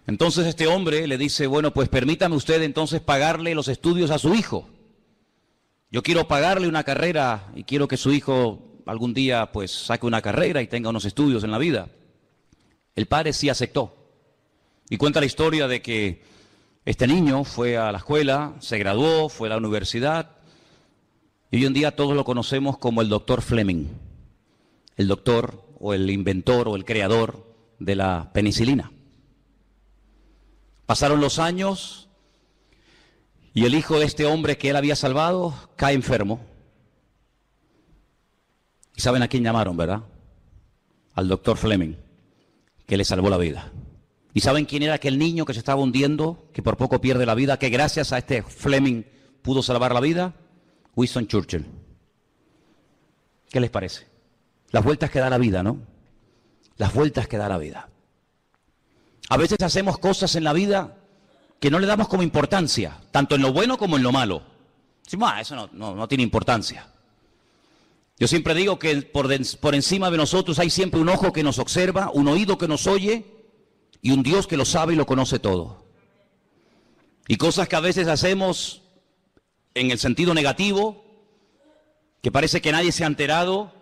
Entonces este hombre le dice, bueno, pues permítame usted entonces pagarle los estudios a su hijo. Yo quiero pagarle una carrera y quiero que su hijo algún día pues saque una carrera y tenga unos estudios en la vida. El padre sí aceptó. Y cuenta la historia de que este niño fue a la escuela, se graduó, fue a la universidad. Y hoy en día todos lo conocemos como el doctor Fleming. El doctor o el inventor o el creador de la penicilina. Pasaron los años y el hijo de este hombre que él había salvado cae enfermo. Y saben a quién llamaron, ¿verdad? Al doctor Fleming, que le salvó la vida. ¿Y saben quién era aquel niño que se estaba hundiendo, que por poco pierde la vida, que gracias a este Fleming pudo salvar la vida? Winston Churchill. ¿Qué les parece? Las vueltas que da la vida, ¿no? Las vueltas que da la vida. A veces hacemos cosas en la vida que no le damos como importancia, tanto en lo bueno como en lo malo. Decimos, eso no tiene importancia. Yo siempre digo que por encima de nosotros hay siempre un ojo que nos observa, un oído que nos oye y un Dios que lo sabe y lo conoce todo. Y cosas que a veces hacemos en el sentido negativo, que parece que nadie se ha enterado,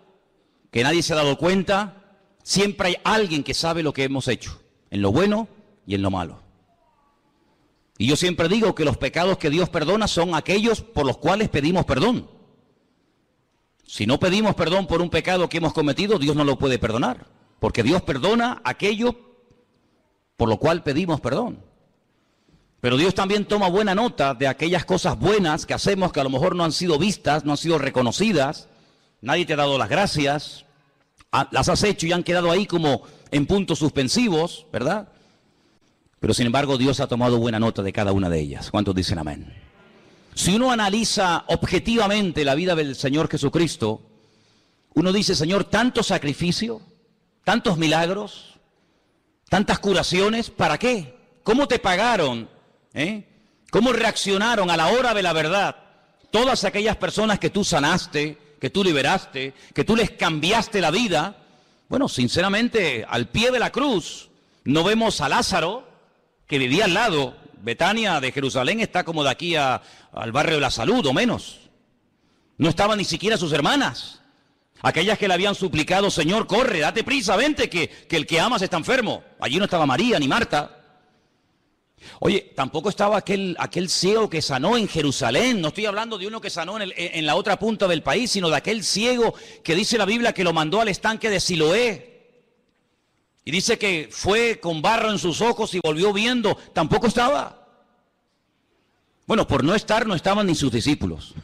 que nadie se ha dado cuenta, siempre hay alguien que sabe lo que hemos hecho, en lo bueno y en lo malo. Y yo siempre digo que los pecados que Dios perdona son aquellos por los cuales pedimos perdón. Si no pedimos perdón por un pecado que hemos cometido, Dios no lo puede perdonar, porque Dios perdona aquello por lo cual pedimos perdón. Pero Dios también toma buena nota de aquellas cosas buenas que hacemos que a lo mejor no han sido vistas, no han sido reconocidas, nadie te ha dado las gracias, las has hecho y han quedado ahí como en puntos suspensivos, ¿verdad? Pero sin embargo Dios ha tomado buena nota de cada una de ellas. ¿Cuántos dicen amén? Si uno analiza objetivamente la vida del Señor Jesucristo, uno dice, Señor, tanto sacrificio, tantos milagros, tantas curaciones, ¿para qué? ¿Cómo te pagaron? ¿Cómo reaccionaron a la hora de la verdad todas aquellas personas que tú sanaste, que tú liberaste, que tú les cambiaste la vida? Bueno, sinceramente, al pie de la cruz no vemos a Lázaro, que vivía al lado. Betania de Jerusalén está como de aquí al barrio de la Salud, o menos. No estaban ni siquiera sus hermanas, aquellas que le habían suplicado, Señor, corre, date prisa, vente, que el que amas está enfermo. Allí no estaba María ni Marta. Oye, tampoco estaba aquel ciego que sanó en Jerusalén. No estoy hablando de uno que sanó en la otra punta del país, sino de aquel ciego que dice la Biblia que lo mandó al estanque de Siloé. Y dice que fue con barro en sus ojos y volvió viendo. Tampoco estaba. Bueno, por no estar no estaban ni sus discípulos.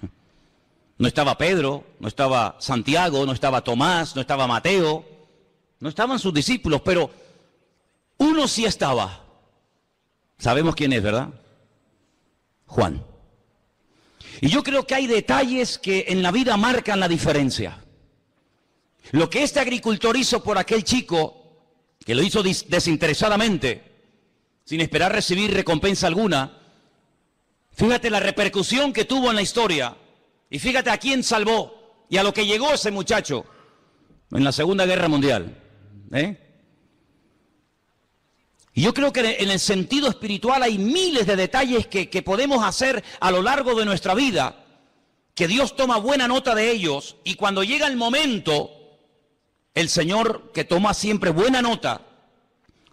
No estaba Pedro, no estaba Santiago, no estaba Tomás, no estaba Mateo. No estaban sus discípulos, pero uno sí estaba. Sabemos quién es, ¿verdad? Juan. Y yo creo que hay detalles que en la vida marcan la diferencia. Lo que este agricultor hizo por aquel chico, que lo hizo desinteresadamente, sin esperar recibir recompensa alguna, fíjate la repercusión que tuvo en la historia, y fíjate a quién salvó, y a lo que llegó ese muchacho en la Segunda Guerra Mundial. Y yo creo que en el sentido espiritual hay miles de detalles que podemos hacer a lo largo de nuestra vida, que Dios toma buena nota de ellos, y cuando llega el momento, el Señor, que toma siempre buena nota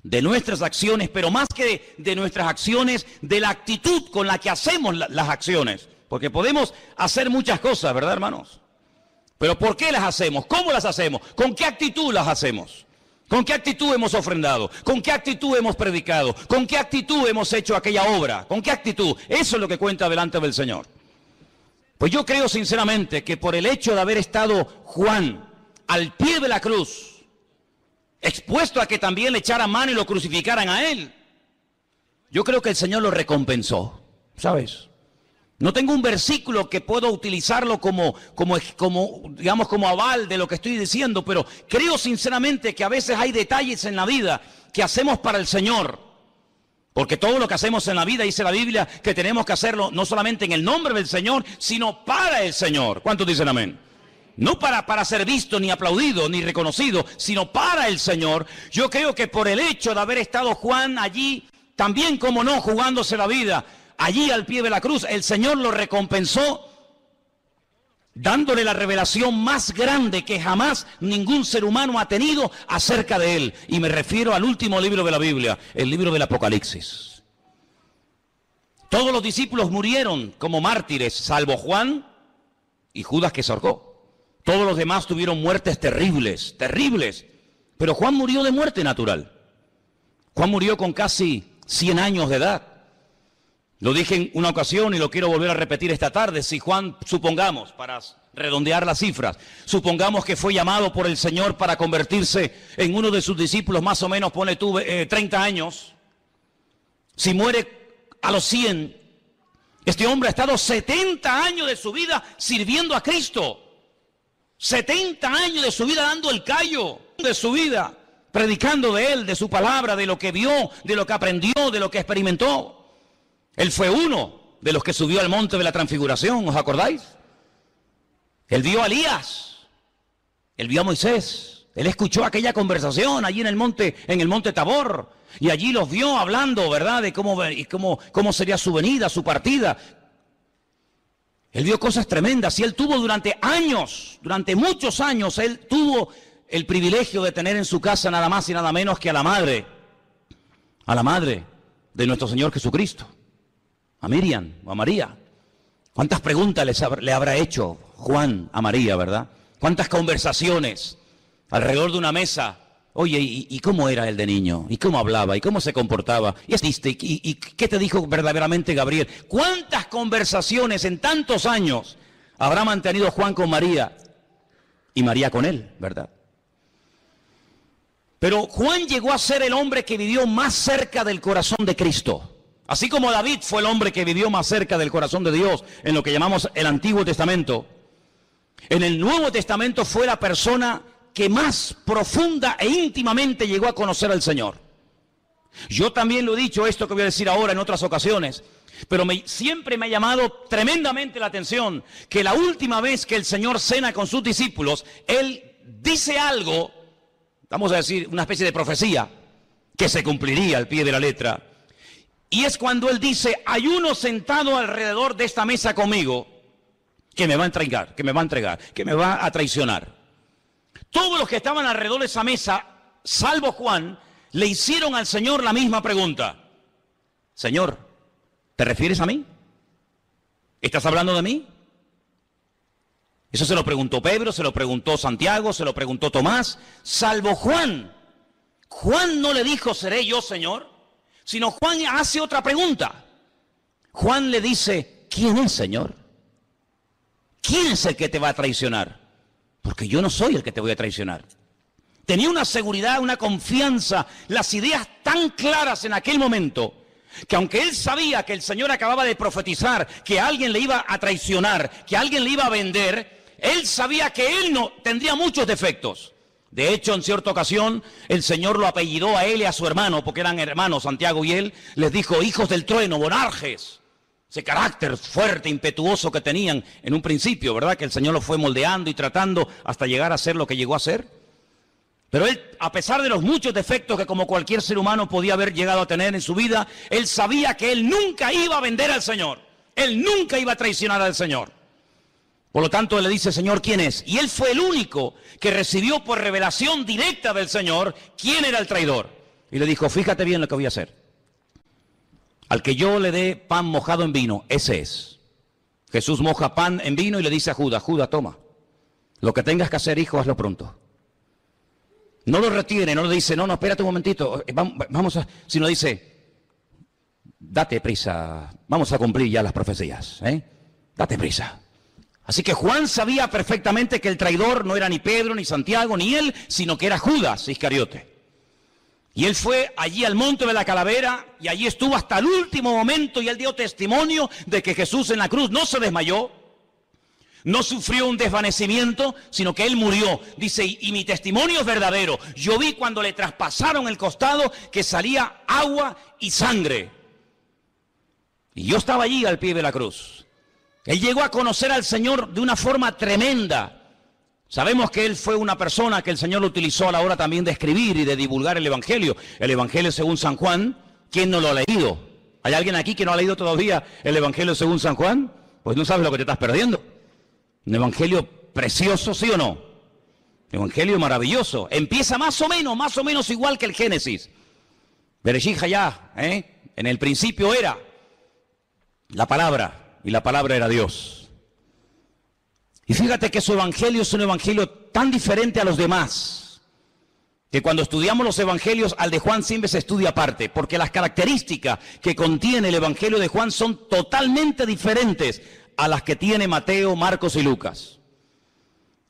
de nuestras acciones, pero más que de nuestras acciones, de la actitud con la que hacemos las acciones. Porque podemos hacer muchas cosas, ¿verdad, hermanos? Pero ¿por qué las hacemos? ¿Cómo las hacemos? ¿Con qué actitud las hacemos? ¿Con qué actitud hemos ofrendado? ¿Con qué actitud hemos predicado? ¿Con qué actitud hemos hecho aquella obra? ¿Con qué actitud? Eso es lo que cuenta delante del Señor. Pues yo creo sinceramente que por el hecho de haber estado Juan al pie de la cruz, expuesto a que también le echaran mano y lo crucificaran a él, yo creo que el Señor lo recompensó, ¿sabes? No tengo un versículo que pueda utilizarlo como aval de lo que estoy diciendo, pero creo sinceramente que a veces hay detalles en la vida que hacemos para el Señor, porque todo lo que hacemos en la vida, dice la Biblia, que tenemos que hacerlo no solamente en el nombre del Señor, sino para el Señor. ¿Cuántos dicen amén? No para ser visto, ni aplaudido, ni reconocido, sino para el Señor. Yo creo que por el hecho de haber estado Juan allí también, como no, jugándose la vida, allí al pie de la cruz, el Señor lo recompensó dándole la revelación más grande que jamás ningún ser humano ha tenido acerca de él. Y me refiero al último libro de la Biblia, el libro del Apocalipsis. Todos los discípulos murieron como mártires, salvo Juan y Judas, que se ahorcó. Todos los demás tuvieron muertes terribles, terribles. Pero Juan murió de muerte natural. Juan murió con casi 100 años de edad. Lo dije en una ocasión y lo quiero volver a repetir esta tarde. Si Juan, supongamos, para redondear las cifras, supongamos que fue llamado por el Señor para convertirse en uno de sus discípulos, más o menos, pone tú, 30 años. Si muere a los 100, este hombre ha estado 70 años de su vida sirviendo a Cristo. 70 años de su vida dando el callo de su vida, predicando de Él, de su palabra, de lo que vio, de lo que aprendió, de lo que experimentó. Él fue uno de los que subió al monte de la transfiguración, ¿os acordáis? Él vio a Elías, él vio a Moisés, él escuchó aquella conversación allí en el monte Tabor, y allí los vio hablando, ¿verdad?, de cómo sería su venida, su partida. Él vio cosas tremendas y él tuvo durante años, durante muchos años, él tuvo el privilegio de tener en su casa nada más y nada menos que a la madre de nuestro Señor Jesucristo. A Miriam o a María. ¿Cuántas preguntas le habrá hecho Juan a María, verdad? ¿Cuántas conversaciones alrededor de una mesa? Oye, ¿y cómo era él de niño? ¿Y cómo hablaba? ¿Y cómo se comportaba? ¿Y qué te dijo verdaderamente Gabriel? ¿Cuántas conversaciones en tantos años habrá mantenido Juan con María y María con él, verdad? Pero Juan llegó a ser el hombre que vivió más cerca del corazón de Cristo. Así como David fue el hombre que vivió más cerca del corazón de Dios en lo que llamamos el Antiguo Testamento, en el Nuevo Testamento fue la persona que más profunda e íntimamente llegó a conocer al Señor. Yo también lo he dicho, esto que voy a decir ahora en otras ocasiones, pero siempre me ha llamado tremendamente la atención que la última vez que el Señor cena con sus discípulos, Él dice algo, vamos a decir, una especie de profecía, que se cumpliría al pie de la letra. Y es cuando Él dice, hay uno sentado alrededor de esta mesa conmigo que me va a entregar, que me va a traicionar. Todos los que estaban alrededor de esa mesa, salvo Juan, le hicieron al Señor la misma pregunta. Señor, ¿te refieres a mí? ¿Estás hablando de mí? Eso se lo preguntó Pedro, se lo preguntó Santiago, se lo preguntó Tomás, salvo Juan. Juan no le dijo, ¿seré yo, Señor? Sino Juan hace otra pregunta. Juan le dice, ¿quién es, Señor? ¿Quién es el que te va a traicionar? Porque yo no soy el que te voy a traicionar. Tenía una seguridad, una confianza, las ideas tan claras en aquel momento, que aunque él sabía que el Señor acababa de profetizar que alguien le iba a traicionar, que alguien le iba a vender, él sabía que él no tendría muchos defectos. De hecho, en cierta ocasión, el Señor lo apellidó a él y a su hermano, porque eran hermanos, Santiago y él, les dijo, hijos del trueno, bonarjes. Ese carácter fuerte, impetuoso que tenían en un principio, ¿verdad? Que el Señor lo fue moldeando y tratando hasta llegar a ser lo que llegó a ser. Pero él, a pesar de los muchos defectos que como cualquier ser humano podía haber llegado a tener en su vida, él sabía que él nunca iba a vender al Señor. Él nunca iba a traicionar al Señor. Por lo tanto, él le dice, Señor, ¿quién es? Y él fue el único que recibió por revelación directa del Señor quién era el traidor. Y le dijo, fíjate bien lo que voy a hacer. Al que yo le dé pan mojado en vino, ese es. Jesús moja pan en vino y le dice a Judas, Judas, toma. Lo que tengas que hacer, hijo, hazlo pronto. No lo retiene, no le dice, no, espérate un momentito, sino dice, date prisa, vamos a cumplir ya las profecías, date prisa. Así que Juan sabía perfectamente que el traidor no era ni Pedro, ni Santiago, ni él, sino que era Judas Iscariote. Y él fue allí al monte de la calavera y allí estuvo hasta el último momento y él dio testimonio de que Jesús en la cruz no se desmayó, no sufrió un desvanecimiento, sino que él murió. Dice, y mi testimonio es verdadero. Yo vi cuando le traspasaron el costado que salía agua y sangre. Y yo estaba allí al pie de la cruz. Él llegó a conocer al Señor de una forma tremenda. Sabemos que él fue una persona que el Señor lo utilizó a la hora también de escribir y de divulgar el Evangelio. El Evangelio según San Juan, ¿Quién no lo ha leído? ¿Hay alguien aquí que no ha leído todavía el Evangelio según San Juan? Pues no sabes lo que te estás perdiendo. Un evangelio precioso, ¿sí o no? Evangelio maravilloso. Empieza más o menos igual que el Génesis. Bereshit hayá, en el principio era la palabra, y la palabra era Dios. Y fíjate que su evangelio es un evangelio tan diferente a los demás, que cuando estudiamos los evangelios, al de Juan siempre se estudia aparte, porque las características que contiene el evangelio de Juan son totalmente diferentes a las que tiene Mateo, Marcos y Lucas.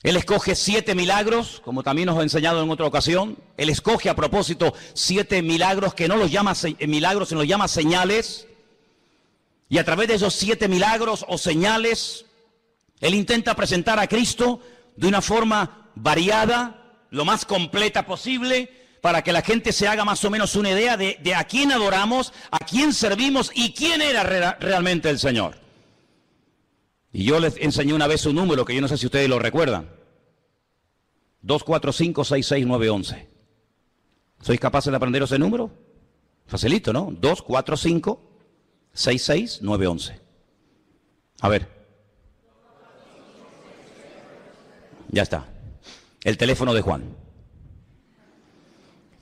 Él escoge 7 milagros, como también nos ha enseñado en otra ocasión. Él escoge a propósito 7 milagros que no los llama milagros, sino los llama señales. Y a través de esos 7 milagros o señales, Él intenta presentar a Cristo de una forma variada, lo más completa posible, para que la gente se haga más o menos una idea de a quién adoramos, a quién servimos y quién era realmente el Señor. Y yo les enseñé una vez un número que yo no sé si ustedes lo recuerdan. 245-66911. ¿Sois capaces de aprender ese número? Facilito, ¿no? 245-66911. A ver. Ya está. El teléfono de Juan.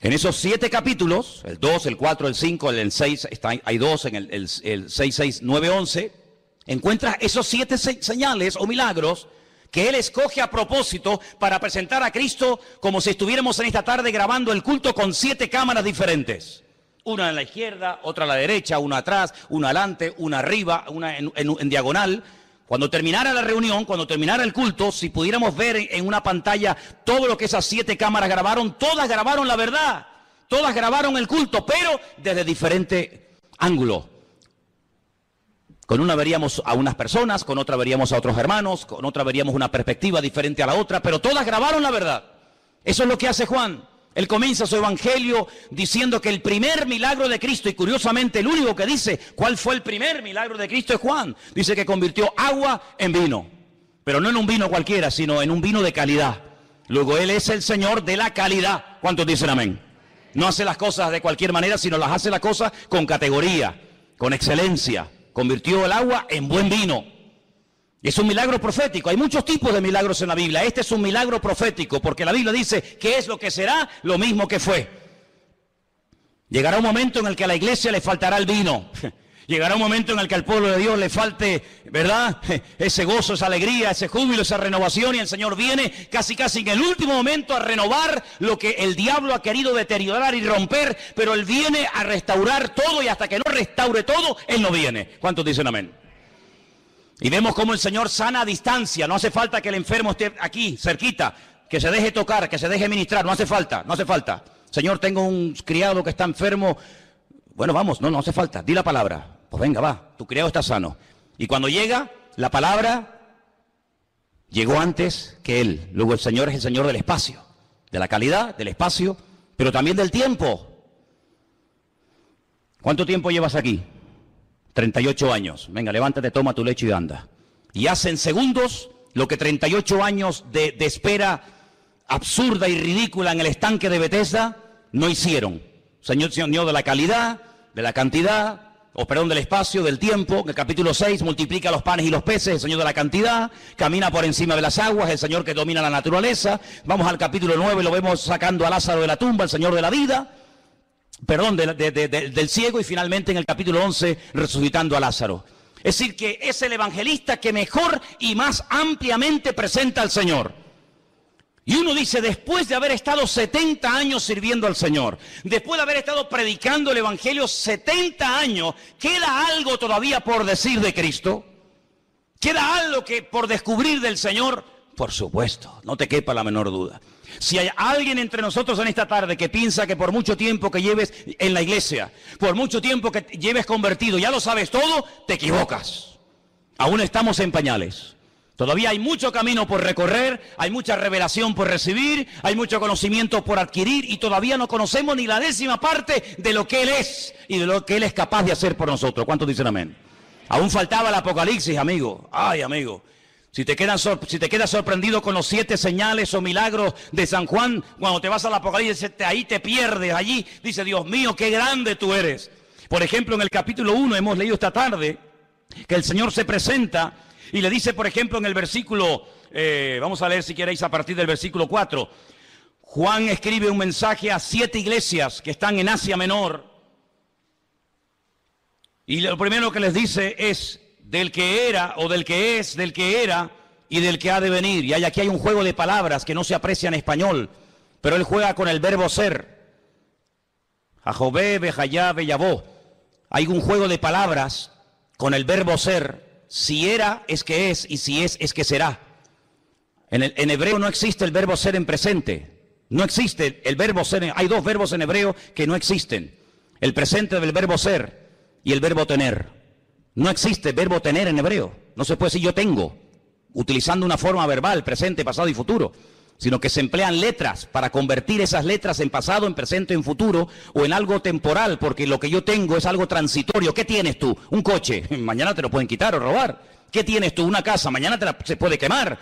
En esos 7 capítulos, el 2, el 4, el 5, el 6, hay 2 en el 6, 6, 9, 11... encuentras esos 7 señales o milagros que Él escoge a propósito para presentar a Cristo como si estuviéramos en esta tarde grabando el culto con 7 cámaras diferentes. Una a la izquierda, otra a la derecha, una atrás, una adelante, una arriba, una en diagonal. Cuando terminara la reunión, cuando terminara el culto, si pudiéramos ver en una pantalla todo lo que esas 7 cámaras grabaron, todas grabaron la verdad, todas grabaron el culto, pero desde diferente ángulo. Con una veríamos a unas personas, con otra veríamos a otros hermanos, con otra veríamos una perspectiva diferente a la otra, pero todas grabaron la verdad. Eso es lo que hace Juan. Él comienza su evangelio diciendo que el primer milagro de Cristo, y curiosamente el único que dice cuál fue el primer milagro de Cristo es Juan. Dice que convirtió agua en vino, pero no en un vino cualquiera, sino en un vino de calidad. Luego Él es el Señor de la calidad. ¿Cuántos dicen amén? No hace las cosas de cualquier manera, sino las hace las cosas con categoría, con excelencia. Convirtió el agua en buen vino. Es un milagro profético. Hay muchos tipos de milagros en la Biblia. Este es un milagro profético, porque la Biblia dice que es lo que será, lo mismo que fue. Llegará un momento en el que a la iglesia le faltará el vino. Llegará un momento en el que al pueblo de Dios le falte, ¿verdad?, ese gozo, esa alegría, ese júbilo, esa renovación, y el Señor viene casi en el último momento a renovar lo que el diablo ha querido deteriorar y romper, pero Él viene a restaurar todo, y hasta que no restaure todo, Él no viene. ¿Cuántos dicen amén? Y vemos cómo el Señor sana a distancia. No hace falta que el enfermo esté aquí, cerquita, que se deje tocar, que se deje ministrar. No hace falta. Señor, tengo un criado que está enfermo. Bueno, vamos, no hace falta. Di la palabra. Pues venga, va, tu criado está sano. Y cuando llega, la palabra llegó antes que Él. Luego el Señor es el Señor del espacio, de la calidad, del espacio, pero también del tiempo. ¿Cuánto tiempo llevas aquí? 38 años. Venga, levántate, toma tu lecho y anda. Y hace en segundos lo que 38 años de espera absurda y ridícula en el estanque de Bethesda no hicieron. Señor de la calidad, de la cantidad, del espacio, del tiempo. En el capítulo 6 multiplica los panes y los peces, el Señor de la cantidad, camina por encima de las aguas, el Señor que domina la naturaleza. Vamos al capítulo 9, lo vemos sacando a Lázaro de la tumba, el Señor de la vida, del ciego, y finalmente en el capítulo 11 resucitando a Lázaro. Es decir, que es el evangelista que mejor y más ampliamente presenta al Señor. Y uno dice, después de haber estado 70 años sirviendo al Señor, después de haber estado predicando el Evangelio 70 años, ¿queda algo todavía por decir de Cristo? ¿Queda algo por descubrir del Señor? Por supuesto, no te quepa la menor duda. Si hay alguien entre nosotros en esta tarde que piensa que por mucho tiempo que lleves en la iglesia, por mucho tiempo que lleves convertido, ya lo sabes todo, te equivocas. Aún estamos en pañales. Todavía hay mucho camino por recorrer, hay mucha revelación por recibir, hay mucho conocimiento por adquirir, y todavía no conocemos ni la 10ª parte de lo que Él es y de lo que Él es capaz de hacer por nosotros. ¿Cuántos dicen amén? Aún faltaba el Apocalipsis, amigo. Ay, amigo. Si te quedas sorprendido con los 7 señales o milagros de San Juan, cuando te vas al Apocalipsis, ahí te pierdes. Allí dice, Dios mío, qué grande tú eres. Por ejemplo, en el capítulo 1 hemos leído esta tarde que el Señor se presenta y le dice, por ejemplo, en el versículo, vamos a leer si queréis a partir del versículo 4. Juan escribe un mensaje a 7 iglesias que están en Asia Menor. Y lo primero que les dice es del que era, o del que es, del que era y del que ha de venir. Y aquí hay un juego de palabras que no se aprecia en español, pero él juega con el verbo ser. Ajobé, Bejayá, Beyabó. Hay un juego de palabras con el verbo ser. Si era, es que es, y si es que será. En hebreo no existe el verbo ser en presente. No existe el verbo ser. Hay 2 verbos en hebreo que no existen. El presente del verbo ser y el verbo tener. No existe verbo tener en hebreo. No se puede decir yo tengo, utilizando una forma verbal, presente, pasado y futuro, sino que se emplean letras para convertir esas letras en pasado, en presente, en futuro o en algo temporal, porque lo que yo tengo es algo transitorio. ¿Qué tienes tú? Un coche, mañana te lo pueden quitar o robar. ¿Qué tienes tú? Una casa, mañana se puede quemar.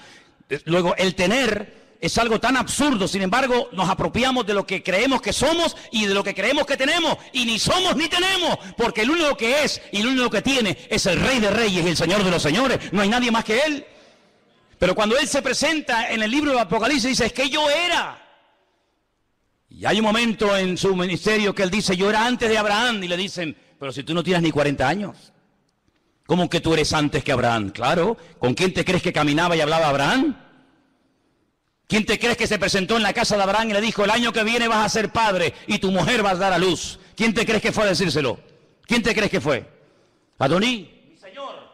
Luego, el tener es algo tan absurdo, sin embargo, nos apropiamos de lo que creemos que somos y de lo que creemos que tenemos, y ni somos ni tenemos, porque el único que es y el único que tiene es el Rey de Reyes y el Señor de los Señores. No hay nadie más que Él. Pero cuando Él se presenta en el libro del Apocalipsis, dice, es que yo era. Y hay un momento en su ministerio que Él dice, yo era antes de Abraham, y le dicen, pero si tú no tienes ni 40 años, ¿cómo que tú eres antes que Abraham? Claro, ¿con quién te crees que caminaba y hablaba Abraham? ¿Quién te crees que se presentó en la casa de Abraham y le dijo, el año que viene vas a ser padre y tu mujer vas a dar a luz? ¿Quién te crees que fue a decírselo? ¿Quién te crees que fue? Adoní, mi señor.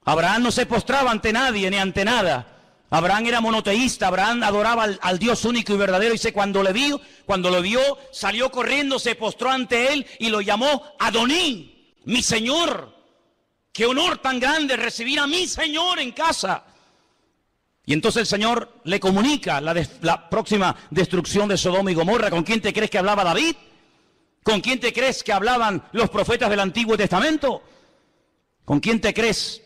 Abraham no se postraba ante nadie ni ante nada. Abraham era monoteísta, Abraham adoraba al Dios único y verdadero. Dice, cuando lo vio, salió corriendo, se postró ante él y lo llamó Adoní, mi señor. Qué honor tan grande recibir a mi señor en casa. Y entonces el Señor le comunica la próxima destrucción de Sodoma y Gomorra. ¿Con quién te crees que hablaba David? ¿Con quién te crees que hablaban los profetas del Antiguo Testamento? ¿Con quién te crees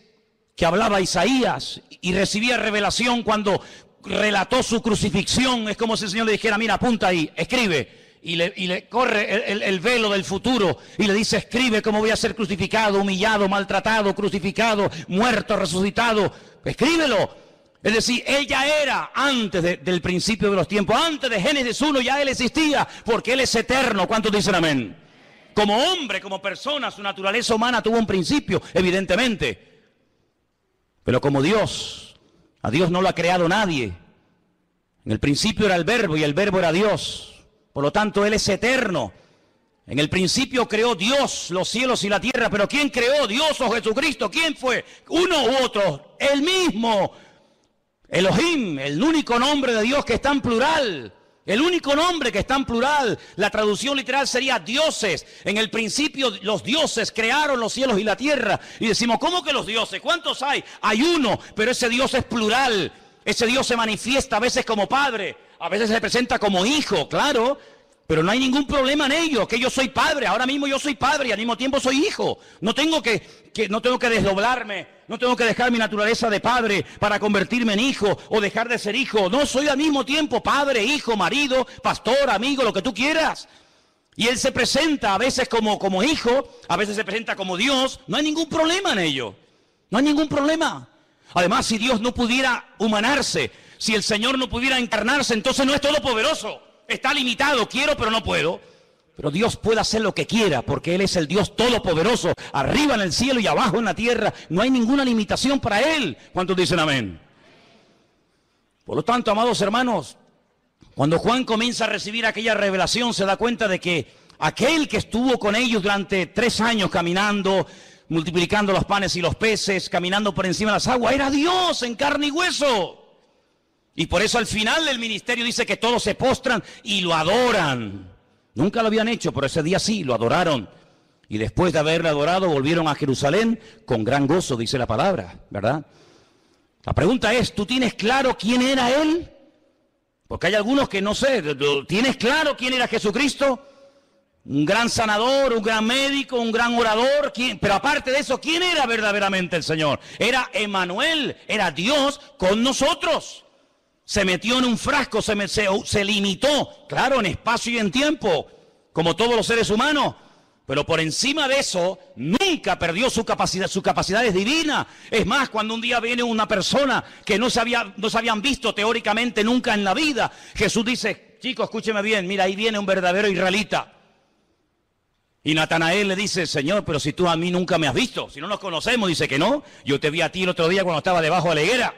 que hablaba Isaías y recibía revelación cuando relató su crucifixión? Es como si el Señor le dijera, mira, apunta ahí, escribe. Y le corre el velo del futuro y le dice, escribe cómo voy a ser crucificado, humillado, maltratado, crucificado, muerto, resucitado. Escríbelo. Es decir, Él ya era antes del principio de los tiempos, antes de Génesis 1 ya Él existía, porque Él es eterno. ¿Cuántos dicen amén? Como hombre, como persona, su naturaleza humana tuvo un principio, evidentemente. Pero como Dios, a Dios no lo ha creado nadie. En el principio era el Verbo y el Verbo era Dios. Por lo tanto, Él es eterno. En el principio creó Dios los cielos y la tierra, pero ¿quién creó? Dios o Jesucristo. ¿Quién fue? ¿Uno u otro? Él mismo. Elohim, el único nombre de Dios que está en plural. El único nombre que está en plural. La traducción literal sería dioses. En el principio los dioses crearon los cielos y la tierra. Y decimos, ¿cómo que los dioses? ¿Cuántos hay? Hay uno, pero ese Dios es plural. Ese Dios se manifiesta a veces como padre, a veces se presenta como hijo, claro. Pero no hay ningún problema en ello, que yo soy padre, ahora mismo yo soy padre y al mismo tiempo soy hijo. No tengo que desdoblarme, no tengo que dejar mi naturaleza de padre para convertirme en hijo o dejar de ser hijo. No, soy al mismo tiempo padre, hijo, marido, pastor, amigo, lo que tú quieras. Y Él se presenta a veces como hijo, a veces se presenta como Dios. No hay ningún problema en ello, no hay ningún problema. Además, si Dios no pudiera humanarse, si el Señor no pudiera encarnarse, entonces no es todopoderoso. Está limitado, quiero pero no puedo. Pero Dios puede hacer lo que quiera porque Él es el Dios todopoderoso. Arriba en el cielo y abajo en la tierra. No hay ninguna limitación para Él. ¿Cuántos dicen amén? Por lo tanto, amados hermanos, cuando Juan comienza a recibir aquella revelación, se da cuenta de que aquel que estuvo con ellos durante 3 años caminando, multiplicando los panes y los peces, caminando por encima de las aguas, era Dios en carne y hueso. Y por eso al final del ministerio dice que todos se postran y lo adoran. Nunca lo habían hecho, pero ese día sí, lo adoraron. Y después de haberle adorado, volvieron a Jerusalén con gran gozo, dice la palabra, ¿verdad? La pregunta es, ¿tú tienes claro quién era Él? Porque hay algunos que no sé, ¿tienes claro quién era Jesucristo? Un gran sanador, un gran médico, un gran orador, pero aparte de eso, ¿quién era verdaderamente el Señor? Era Emmanuel, era Dios con nosotros. Se metió en un frasco, se limitó, claro, en espacio y en tiempo, como todos los seres humanos, Pero por encima de eso, nunca perdió su capacidad es divina. Es más, cuando un día viene una persona que no se habían visto teóricamente nunca en la vida, Jesús dice, chicos, escúcheme bien, mira, ahí viene un verdadero israelita. Y Natanael le dice, Señor, pero si tú a mí nunca me has visto, si no nos conocemos, dice que no, yo te vi a ti el otro día cuando estaba debajo de la higuera.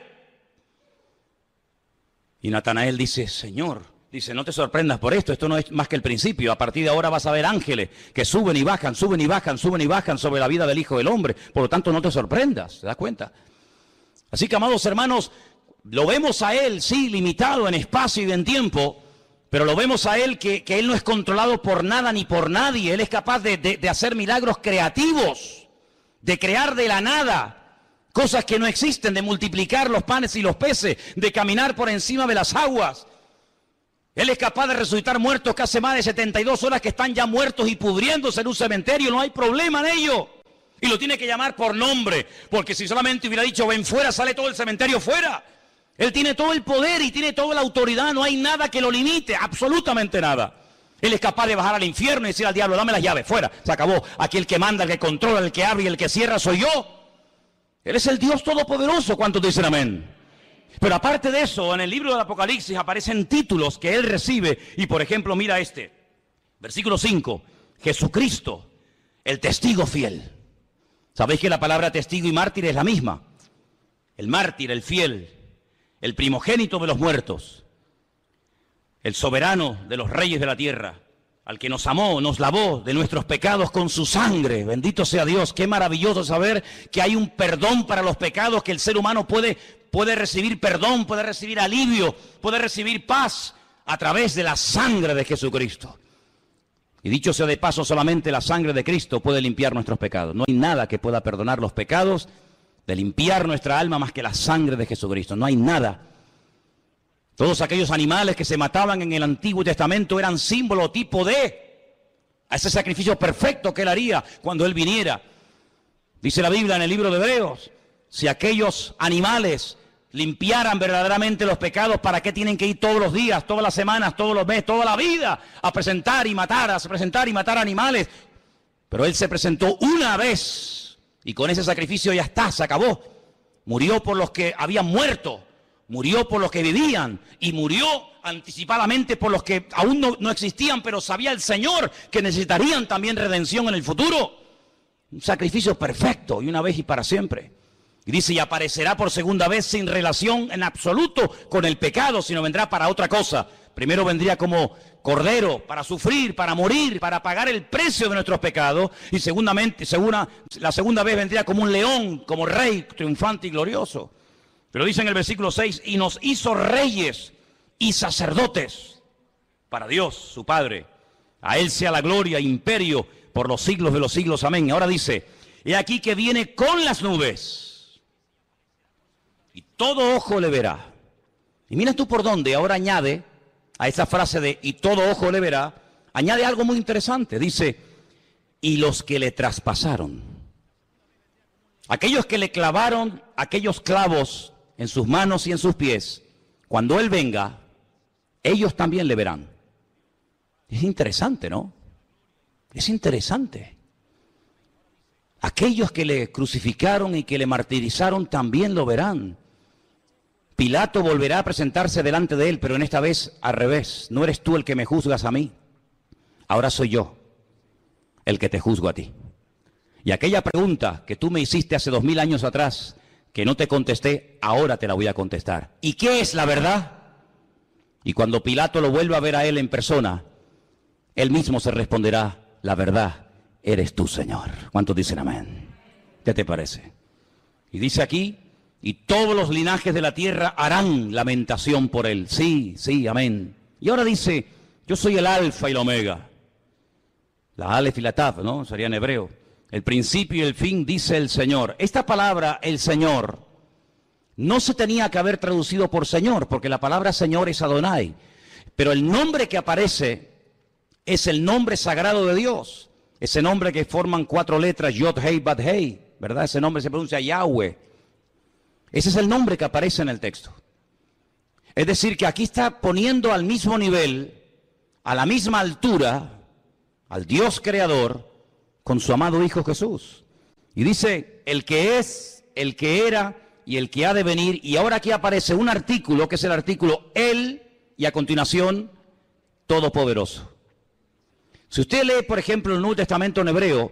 Y Natanael dice, Señor, dice, no te sorprendas por esto no es más que el principio. A partir de ahora vas a ver ángeles que suben y bajan, suben y bajan, suben y bajan sobre la vida del Hijo del Hombre. Por lo tanto, no te sorprendas, ¿te das cuenta? Así que, amados hermanos, lo vemos a Él, sí, limitado en espacio y en tiempo, pero lo vemos a Él que Él no es controlado por nada ni por nadie. Él es capaz de hacer milagros creativos, de crear de la nada cosas que no existen, de multiplicar los panes y los peces, de caminar por encima de las aguas. Él es capaz de resucitar muertos que hace más de 72 horas que están ya muertos y pudriéndose en un cementerio. No hay problema en ello. Y lo tiene que llamar por nombre, porque si solamente hubiera dicho ven fuera, sale todo el cementerio fuera. Él tiene todo el poder y tiene toda la autoridad. No hay nada que lo limite, absolutamente nada. Él es capaz de bajar al infierno y decir al diablo, dame las llaves, fuera, se acabó. Aquí el que manda, el que controla, el que abre y el que cierra soy yo. Él es el Dios todopoderoso. ¿Cuántos dicen amén? Pero aparte de eso, en el libro del Apocalipsis aparecen títulos que Él recibe. Y por ejemplo, mira este, versículo 5, Jesucristo, el testigo fiel. ¿Sabéis que la palabra testigo y mártir es la misma? El mártir, el fiel, el primogénito de los muertos, el soberano de los reyes de la tierra, al que nos amó, nos lavó de nuestros pecados con su sangre. Bendito sea Dios. Qué maravilloso saber que hay un perdón para los pecados, que el ser humano puede recibir perdón, puede recibir alivio, puede recibir paz a través de la sangre de Jesucristo. Y dicho sea de paso, solamente la sangre de Cristo puede limpiar nuestros pecados. No hay nada que pueda perdonar los pecados, de limpiar nuestra alma más que la sangre de Jesucristo. No hay nada. Todos aquellos animales que se mataban en el Antiguo Testamento eran símbolo, tipo de a ese sacrificio perfecto que Él haría cuando Él viniera. Dice la Biblia en el libro de Hebreos, si aquellos animales limpiaran verdaderamente los pecados, ¿para qué tienen que ir todos los días, todas las semanas, todos los meses, toda la vida a presentar y matar, animales? Pero Él se presentó una vez y con ese sacrificio ya está, se acabó. Murió por los que habían muerto, murió por los que vivían y murió anticipadamente por los que aún no existían, pero sabía el Señor que necesitarían también redención en el futuro. Un sacrificio perfecto y una vez y para siempre. Y dice, y aparecerá por segunda vez sin relación en absoluto con el pecado, sino vendrá para otra cosa. Primero vendría como cordero para sufrir, para morir, para pagar el precio de nuestros pecados. Y la segunda vez vendría como un león, como rey triunfante y glorioso. Pero dice en el versículo 6, y nos hizo reyes y sacerdotes para Dios, su Padre. A Él sea la gloria e imperio por los siglos de los siglos. Amén. Ahora dice, he aquí que viene con las nubes. Y todo ojo le verá. Y mira tú por dónde, ahora añade a esa frase de y todo ojo le verá, añade algo muy interesante. Dice, y los que le traspasaron. Aquellos que le clavaron aquellos clavos en sus manos y en sus pies, cuando Él venga, ellos también le verán. Es interesante, ¿no? Es interesante. Aquellos que le crucificaron y que le martirizaron también lo verán. Pilato volverá a presentarse delante de él, pero en esta vez al revés. No eres tú el que me juzgas a mí. Ahora soy yo el que te juzgo a ti. Y aquella pregunta que tú me hiciste hace 2000 años atrás, que no te contesté, ahora te la voy a contestar. ¿Y qué es la verdad? Y cuando Pilato lo vuelva a ver a él en persona, él mismo se responderá, la verdad eres tú, Señor. ¿Cuántos dicen amén? ¿Qué te parece? Y dice aquí, y todos los linajes de la tierra harán lamentación por él. Sí, sí, amén. Y ahora dice, yo soy el alfa y la omega. La alef y la taf, ¿no? Sería en hebreo. El principio y el fin, dice el Señor. Esta palabra, el Señor, no se tenía que haber traducido por Señor, porque la palabra Señor es Adonai. Pero el nombre que aparece es el nombre sagrado de Dios. Ese nombre que forman 4 letras, Yod, Hei, Bad, Hei, ¿verdad? Ese nombre se pronuncia Yahweh. Ese es el nombre que aparece en el texto. Es decir, que aquí está poniendo al mismo nivel, a la misma altura, al Dios creador, con su amado Hijo Jesús. Y dice, el que es, el que era y el que ha de venir. Y ahora aquí aparece un artículo, que es el artículo Él, y a continuación, Todopoderoso. Si usted lee, por ejemplo, el Nuevo Testamento en hebreo,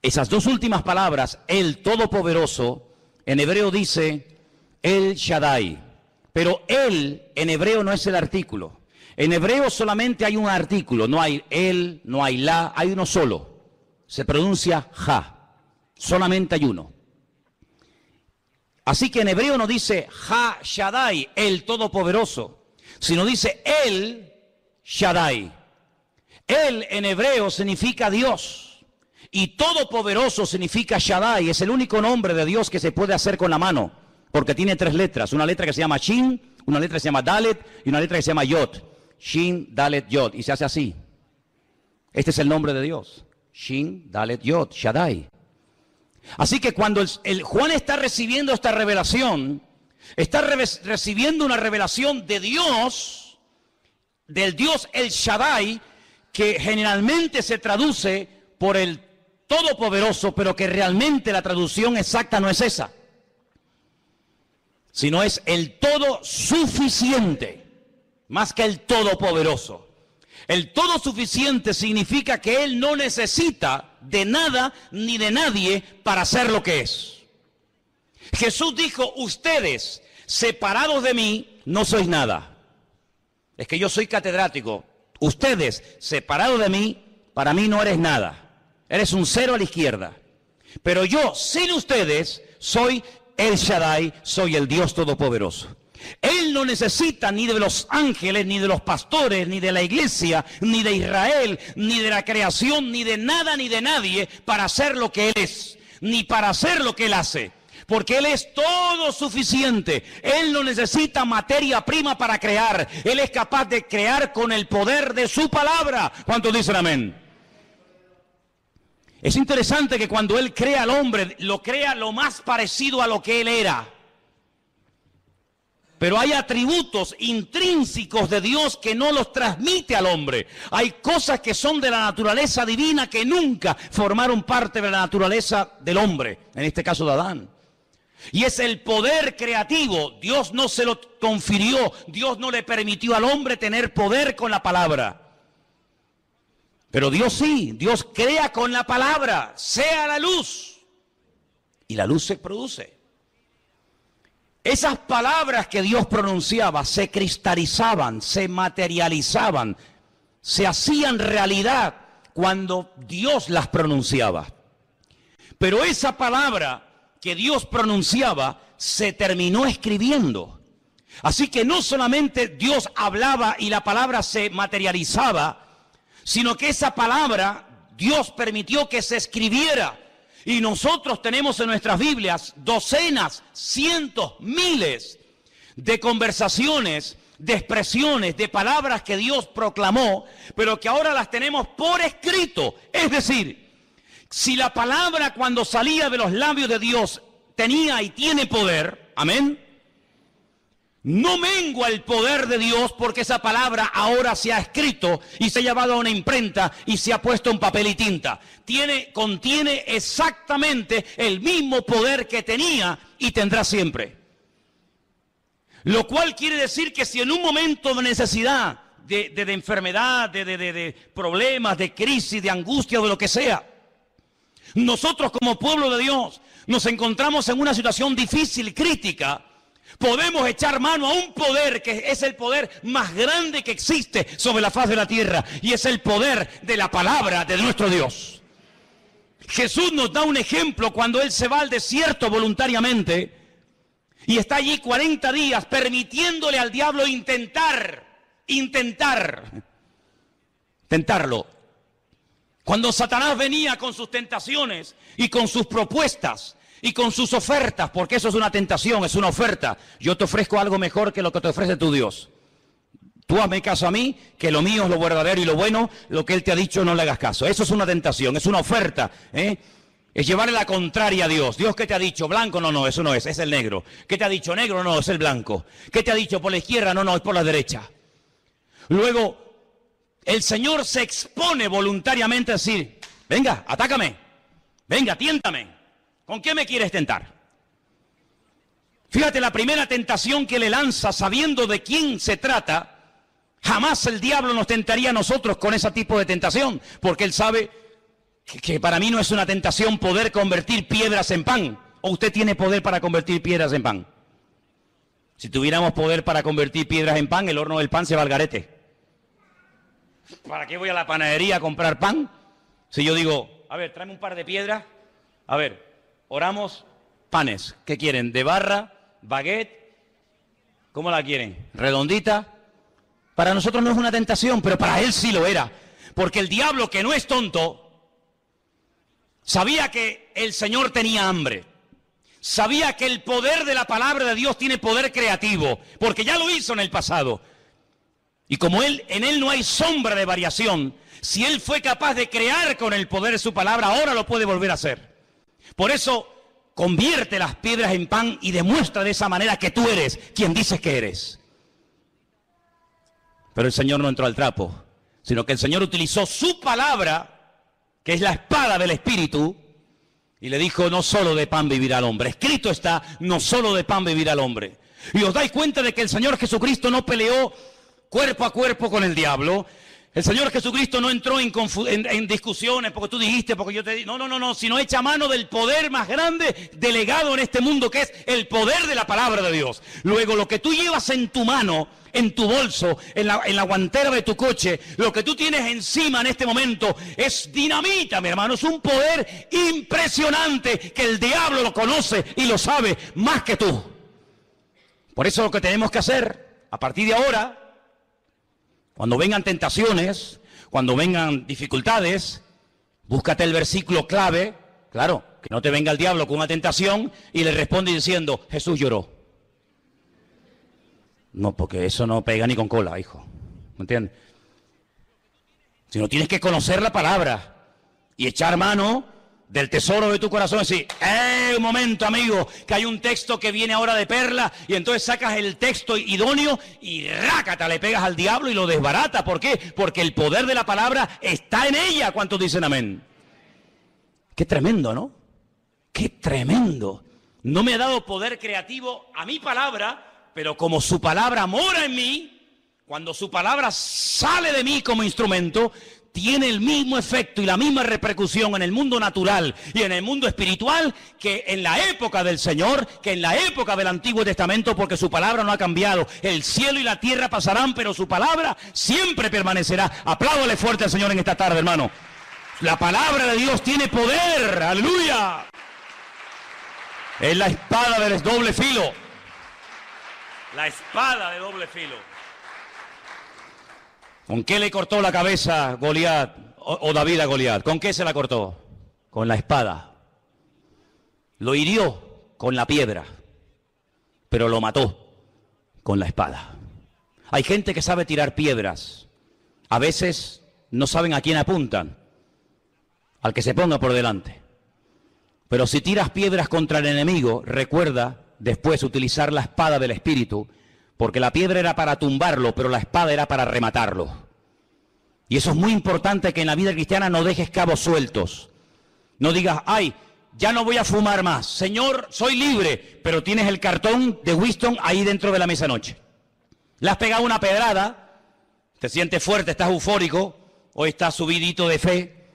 esas dos últimas palabras, el Todopoderoso, en hebreo dice El Shaddai. Pero Él en hebreo no es el artículo. En hebreo solamente hay un artículo, no hay el, no hay la, hay uno solo. Se pronuncia Ja. Solamente hay uno. Así que en hebreo no dice Ha Shaddai, el Todopoderoso, sino dice El Shaddai. Él en hebreo significa Dios y Todopoderoso significa Shaddai. Es el único nombre de Dios que se puede hacer con la mano, porque tiene tres letras. Una letra que se llama Shin, una letra que se llama Dalet y una letra que se llama Yod. Shin, Dalet, Yod. Y se hace así. Este es el nombre de Dios. Shin, Dalet, Yod, Shaddai. Así que cuando Juan está recibiendo esta revelación, está recibiendo una revelación de Dios, del Dios El Shaddai, que generalmente se traduce por el Todopoderoso, pero que realmente la traducción exacta no es esa, sino es el todo suficiente, más que el todopoderoso. El todo suficiente significa que Él no necesita de nada ni de nadie para ser lo que es. Jesús dijo, ustedes separados de mí no sois nada. Es que yo soy catedrático. Ustedes separados de mí, para mí no eres nada. Eres un cero a la izquierda. Pero yo, sin ustedes, soy El Shaddai, soy el Dios Todopoderoso. Él no necesita ni de los ángeles, ni de los pastores, ni de la iglesia, ni de Israel, ni de la creación, ni de nada, ni de nadie para hacer lo que Él es, ni para hacer lo que Él hace. Porque Él es todo suficiente. Él no necesita materia prima para crear. Él es capaz de crear con el poder de su palabra. ¿Cuántos dicen amén? Es interesante que cuando Él crea al hombre, lo crea lo más parecido a lo que Él era. Pero hay atributos intrínsecos de Dios que no los transmite al hombre. Hay cosas que son de la naturaleza divina que nunca formaron parte de la naturaleza del hombre, en este caso de Adán. Y es el poder creativo. Dios no se lo confirió, Dios no le permitió al hombre tener poder con la palabra. Pero Dios sí, Dios crea con la palabra, sea la luz. Y la luz se produce. Esas palabras que Dios pronunciaba se cristalizaban, se materializaban, se hacían realidad cuando Dios las pronunciaba. Pero esa palabra que Dios pronunciaba se terminó escribiendo. Así que no solamente Dios hablaba y la palabra se materializaba, sino que esa palabra Dios permitió que se escribiera. Y nosotros tenemos en nuestras Biblias docenas, cientos, miles de conversaciones, de expresiones, de palabras que Dios proclamó, pero que ahora las tenemos por escrito. Es decir, si la palabra cuando salía de los labios de Dios tenía y tiene poder, amén, no mengua el poder de Dios porque esa palabra ahora se ha escrito y se ha llevado a una imprenta y se ha puesto en papel y tinta. Contiene exactamente el mismo poder que tenía y tendrá siempre. Lo cual quiere decir que si en un momento de necesidad, de enfermedad, de problemas, de crisis, de angustia o de lo que sea, nosotros como pueblo de Dios nos encontramos en una situación difícil, crítica, podemos echar mano a un poder que es el poder más grande que existe sobre la faz de la tierra, y es el poder de la palabra de nuestro Dios. Jesús nos da un ejemplo cuando Él se va al desierto voluntariamente y está allí 40 días permitiéndole al diablo tentarlo. Cuando Satanás venía con sus tentaciones y con sus propuestas y con sus ofertas, porque eso es una tentación, es una oferta. Yo te ofrezco algo mejor que lo que te ofrece tu Dios. Tú hazme caso a mí, que lo mío es lo verdadero y lo bueno, lo que Él te ha dicho no le hagas caso. Eso es una tentación, es una oferta, Es llevarle la contraria a Dios. Dios, ¿qué te ha dicho? Blanco, no, eso no es el negro. ¿Qué te ha dicho? Negro, no, es el blanco. ¿Qué te ha dicho? Por la izquierda, no, es por la derecha. Luego, el Señor se expone voluntariamente a decir, Venga, atácame. Venga, tiéntame. ¿Con qué me quieres tentar? Fíjate, la primera tentación que le lanza, sabiendo de quién se trata, jamás el diablo nos tentaría a nosotros con ese tipo de tentación, porque él sabe que para mí no es una tentación poder convertir piedras en pan. ¿O usted tiene poder para convertir piedras en pan? Si tuviéramos poder para convertir piedras en pan, el horno del pan se va al garete. ¿Para qué voy a la panadería a comprar pan? Si yo digo, a ver, tráeme un par de piedras. A ver, oramos panes. ¿Qué quieren? ¿De barra? ¿Baguette? ¿Cómo la quieren? ¿Redondita? Para nosotros no es una tentación, pero para él sí lo era. Porque el diablo, que no es tonto, sabía que el Señor tenía hambre. Sabía que el poder de la palabra de Dios tiene poder creativo, porque ya lo hizo en el pasado. Y como en él no hay sombra de variación, si él fue capaz de crear con el poder de su palabra, ahora lo puede volver a hacer. Por eso, convierte las piedras en pan y demuestra de esa manera que tú eres quien dices que eres. Pero el Señor no entró al trapo, sino que el Señor utilizó su palabra, que es la espada del Espíritu, y le dijo, no solo de pan vivirá el hombre. Escrito está, no solo de pan vivirá el hombre. Y os dais cuenta de que el Señor Jesucristo no peleó cuerpo a cuerpo con el diablo. El Señor Jesucristo no entró en discusiones porque tú dijiste, porque yo te dije. No, sino echa mano del poder más grande delegado en este mundo, que es el poder de la palabra de Dios. Luego, lo que tú llevas en tu mano, en tu bolso, en la guantera de tu coche, lo que tú tienes encima en este momento es dinamita, mi hermano. Es un poder impresionante que el diablo lo conoce y lo sabe más que tú. Por eso lo que tenemos que hacer a partir de ahora, cuando vengan tentaciones, cuando vengan dificultades, búscate el versículo clave, claro, que no te venga el diablo con una tentación y le responde diciendo, Jesús lloró. No, porque eso no pega ni con cola, hijo. ¿Me entiendes? Sino tienes que conocer la palabra y echar mano del tesoro de tu corazón. Y decir, un momento, amigo, que hay un texto que viene ahora de perla, y entonces sacas el texto idóneo y rácata, le pegas al diablo y lo desbarata. ¿Por qué? Porque el poder de la palabra está en ella. ¿Cuántos dicen amén? Qué tremendo, ¿no? Qué tremendo. No me ha dado poder creativo a mi palabra, pero como su palabra mora en mí, cuando su palabra sale de mí como instrumento, tiene el mismo efecto y la misma repercusión en el mundo natural y en el mundo espiritual que en la época del Señor, que en la época del Antiguo Testamento, porque su palabra no ha cambiado. El cielo y la tierra pasarán, pero su palabra siempre permanecerá. Apláudale fuerte al Señor en esta tarde, hermano. La palabra de Dios tiene poder, aleluya. Es la espada del doble filo. La espada de doble filo. ¿Con qué le cortó la cabeza Goliat o David a Goliat? ¿Con qué se la cortó? Con la espada. Lo hirió con la piedra, pero lo mató con la espada. Hay gente que sabe tirar piedras. A veces no saben a quién apuntan, al que se ponga por delante. Pero si tiras piedras contra el enemigo, recuerda después utilizar la espada del Espíritu, porque la piedra era para tumbarlo, pero la espada era para rematarlo. Y eso es muy importante, que en la vida cristiana no dejes cabos sueltos. No digas, ay, ya no voy a fumar más. Señor, soy libre, pero tienes el cartón de Winston ahí dentro de la mesa noche. Le has pegado una pedrada, te sientes fuerte, estás eufórico, hoy estás subidito de fe,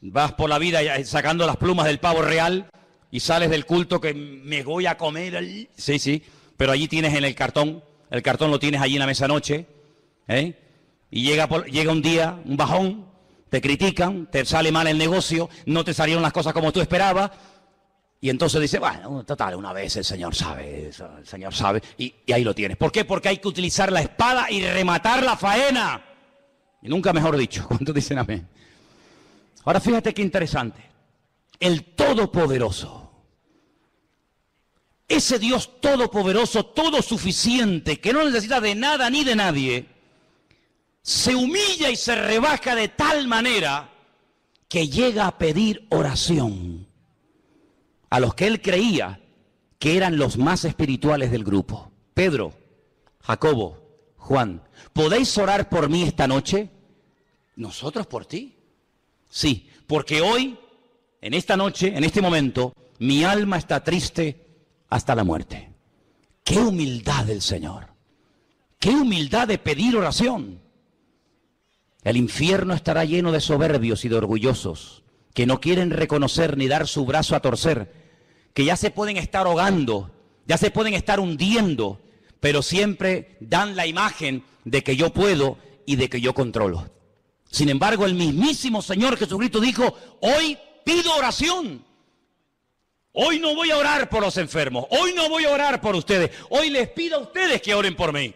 vas por la vida sacando las plumas del pavo real y sales del culto que me voy a comer. Sí, pero allí tienes en el cartón lo tienes allí en la mesa noche, y llega un día, un bajón, te critican, te sale mal el negocio, no te salieron las cosas como tú esperabas, y entonces dices, bueno, total, una vez el Señor sabe, y ahí lo tienes. ¿Por qué? Porque hay que utilizar la espada y rematar la faena. Y nunca mejor dicho. ¿Cuántos dicen amén? Ahora fíjate qué interesante. El Todopoderoso. Ese Dios todopoderoso, todo suficiente, que no necesita de nada ni de nadie, se humilla y se rebaja de tal manera que llega a pedir oración a los que él creía que eran los más espirituales del grupo. Pedro, Jacobo, Juan, ¿podéis orar por mí esta noche? ¿Nosotros por ti? Sí, porque hoy, en esta noche, en este momento, mi alma está triste hasta la muerte. ¡Qué humildad del Señor! ¡Qué humildad de pedir oración! El infierno estará lleno de soberbios y de orgullosos que no quieren reconocer ni dar su brazo a torcer, que ya se pueden estar ahogando, ya se pueden estar hundiendo, pero siempre dan la imagen de que yo puedo y de que yo controlo. Sin embargo, el mismísimo Señor Jesucristo dijo, hoy pido oración. Hoy no voy a orar por los enfermos, hoy no voy a orar por ustedes, hoy les pido a ustedes que oren por mí.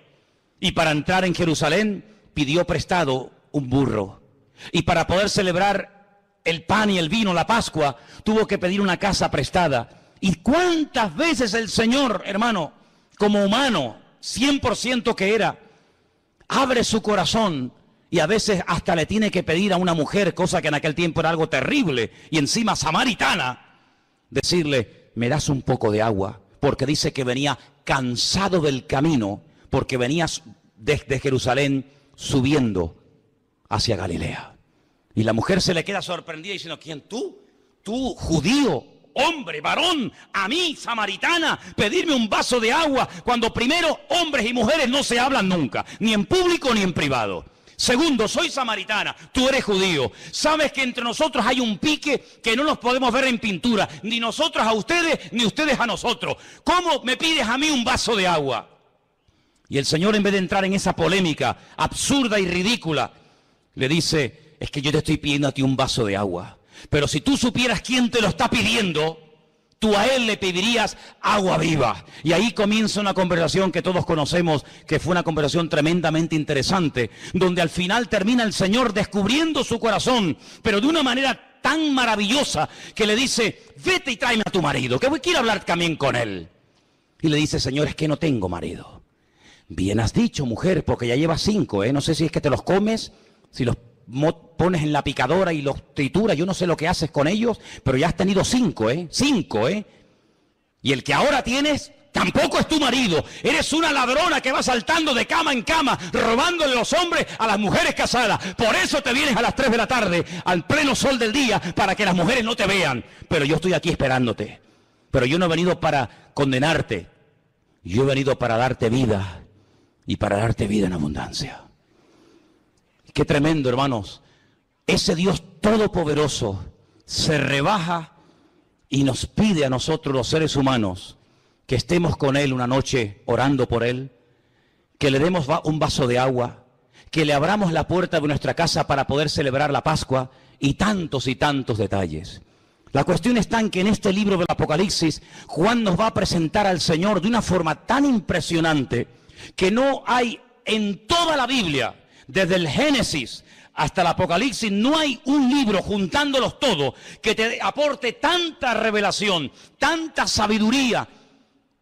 Y para entrar en Jerusalén pidió prestado un burro. Y para poder celebrar el pan y el vino, la Pascua, tuvo que pedir una casa prestada. ¿Y cuántas veces el Señor, hermano, como humano, 100% que era, abre su corazón y a veces hasta le tiene que pedir a una mujer, cosa que en aquel tiempo era algo terrible, y encima samaritana, decirle, me das un poco de agua, porque dice que venía cansado del camino, porque venía desde Jerusalén subiendo hacia Galilea. Y la mujer se le queda sorprendida diciendo, ¿quién tú? Tú, judío, hombre, varón, a mí, samaritana, pedirme un vaso de agua, cuando primero hombres y mujeres no se hablan nunca, ni en público ni en privado. Segundo, soy samaritana, tú eres judío. Sabes que entre nosotros hay un pique que no nos podemos ver en pintura, ni nosotros a ustedes, ni ustedes a nosotros. ¿Cómo me pides a mí un vaso de agua? Y el Señor, en vez de entrar en esa polémica absurda y ridícula, le dice, es que yo te estoy pidiendo a ti un vaso de agua. Pero si tú supieras quién te lo está pidiendo, tú a él le pedirías agua viva. Y ahí comienza una conversación que todos conocemos, que fue una conversación tremendamente interesante, donde al final termina el Señor descubriendo su corazón, pero de una manera tan maravillosa que le dice, vete y tráeme a tu marido, que quiero hablar también con él. Y le dice, Señor, es que no tengo marido. Bien has dicho, mujer, porque ya llevas 5, No sé si es que te los comes, si los pones en la picadora y los trituras, yo no sé lo que haces con ellos, pero ya has tenido 5, 5, Y el que ahora tienes tampoco es tu marido. Eres una ladrona que va saltando de cama en cama, robándole los hombres a las mujeres casadas. Por eso te vienes a las 3 de la tarde, al pleno sol del día, para que las mujeres no te vean. Pero yo estoy aquí esperándote. Pero yo no he venido para condenarte. Yo he venido para darte vida y para darte vida en abundancia. Qué tremendo, hermanos. Ese Dios todopoderoso se rebaja y nos pide a nosotros, los seres humanos, que estemos con Él una noche orando por Él, que le demos un vaso de agua, que le abramos la puerta de nuestra casa para poder celebrar la Pascua y tantos detalles. La cuestión está en que en este libro del Apocalipsis, Juan nos va a presentar al Señor de una forma tan impresionante que no hay en toda la Biblia, desde el Génesis hasta el Apocalipsis, no hay un libro, juntándolos todos, que te aporte tanta revelación, tanta sabiduría,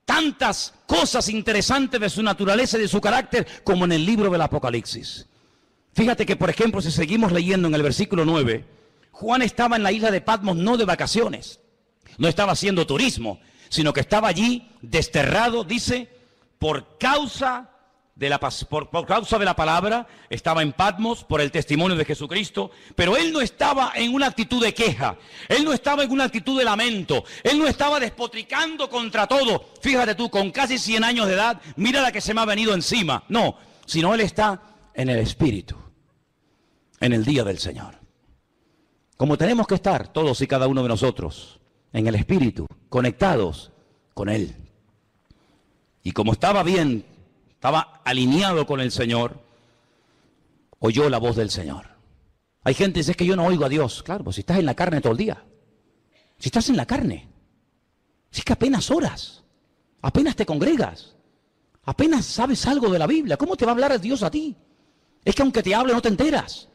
tantas cosas interesantes de su naturaleza y de su carácter, como en el libro del Apocalipsis. Fíjate que, por ejemplo, si seguimos leyendo en el versículo 9, Juan estaba en la isla de Patmos no de vacaciones, no estaba haciendo turismo, sino que estaba allí desterrado, dice, por causa de la palabra, estaba en Patmos por el testimonio de Jesucristo, pero él no estaba en una actitud de queja, él no estaba en una actitud de lamento, él no estaba despotricando contra todo. Fíjate tú, con casi 100 años de edad, mira la que se me ha venido encima. No, sino él está en el Espíritu, en el día del Señor. Como tenemos que estar todos y cada uno de nosotros, en el Espíritu, conectados con Él. Y como estaba bien, estaba alineado con el Señor, oyó la voz del Señor. Hay gente que dice, es que yo no oigo a Dios. Claro, pues si estás en la carne todo el día. Si estás en la carne. Si es que apenas oras, apenas te congregas, apenas sabes algo de la Biblia. ¿Cómo te va a hablar Dios a ti? Es que aunque te hable no te enteras,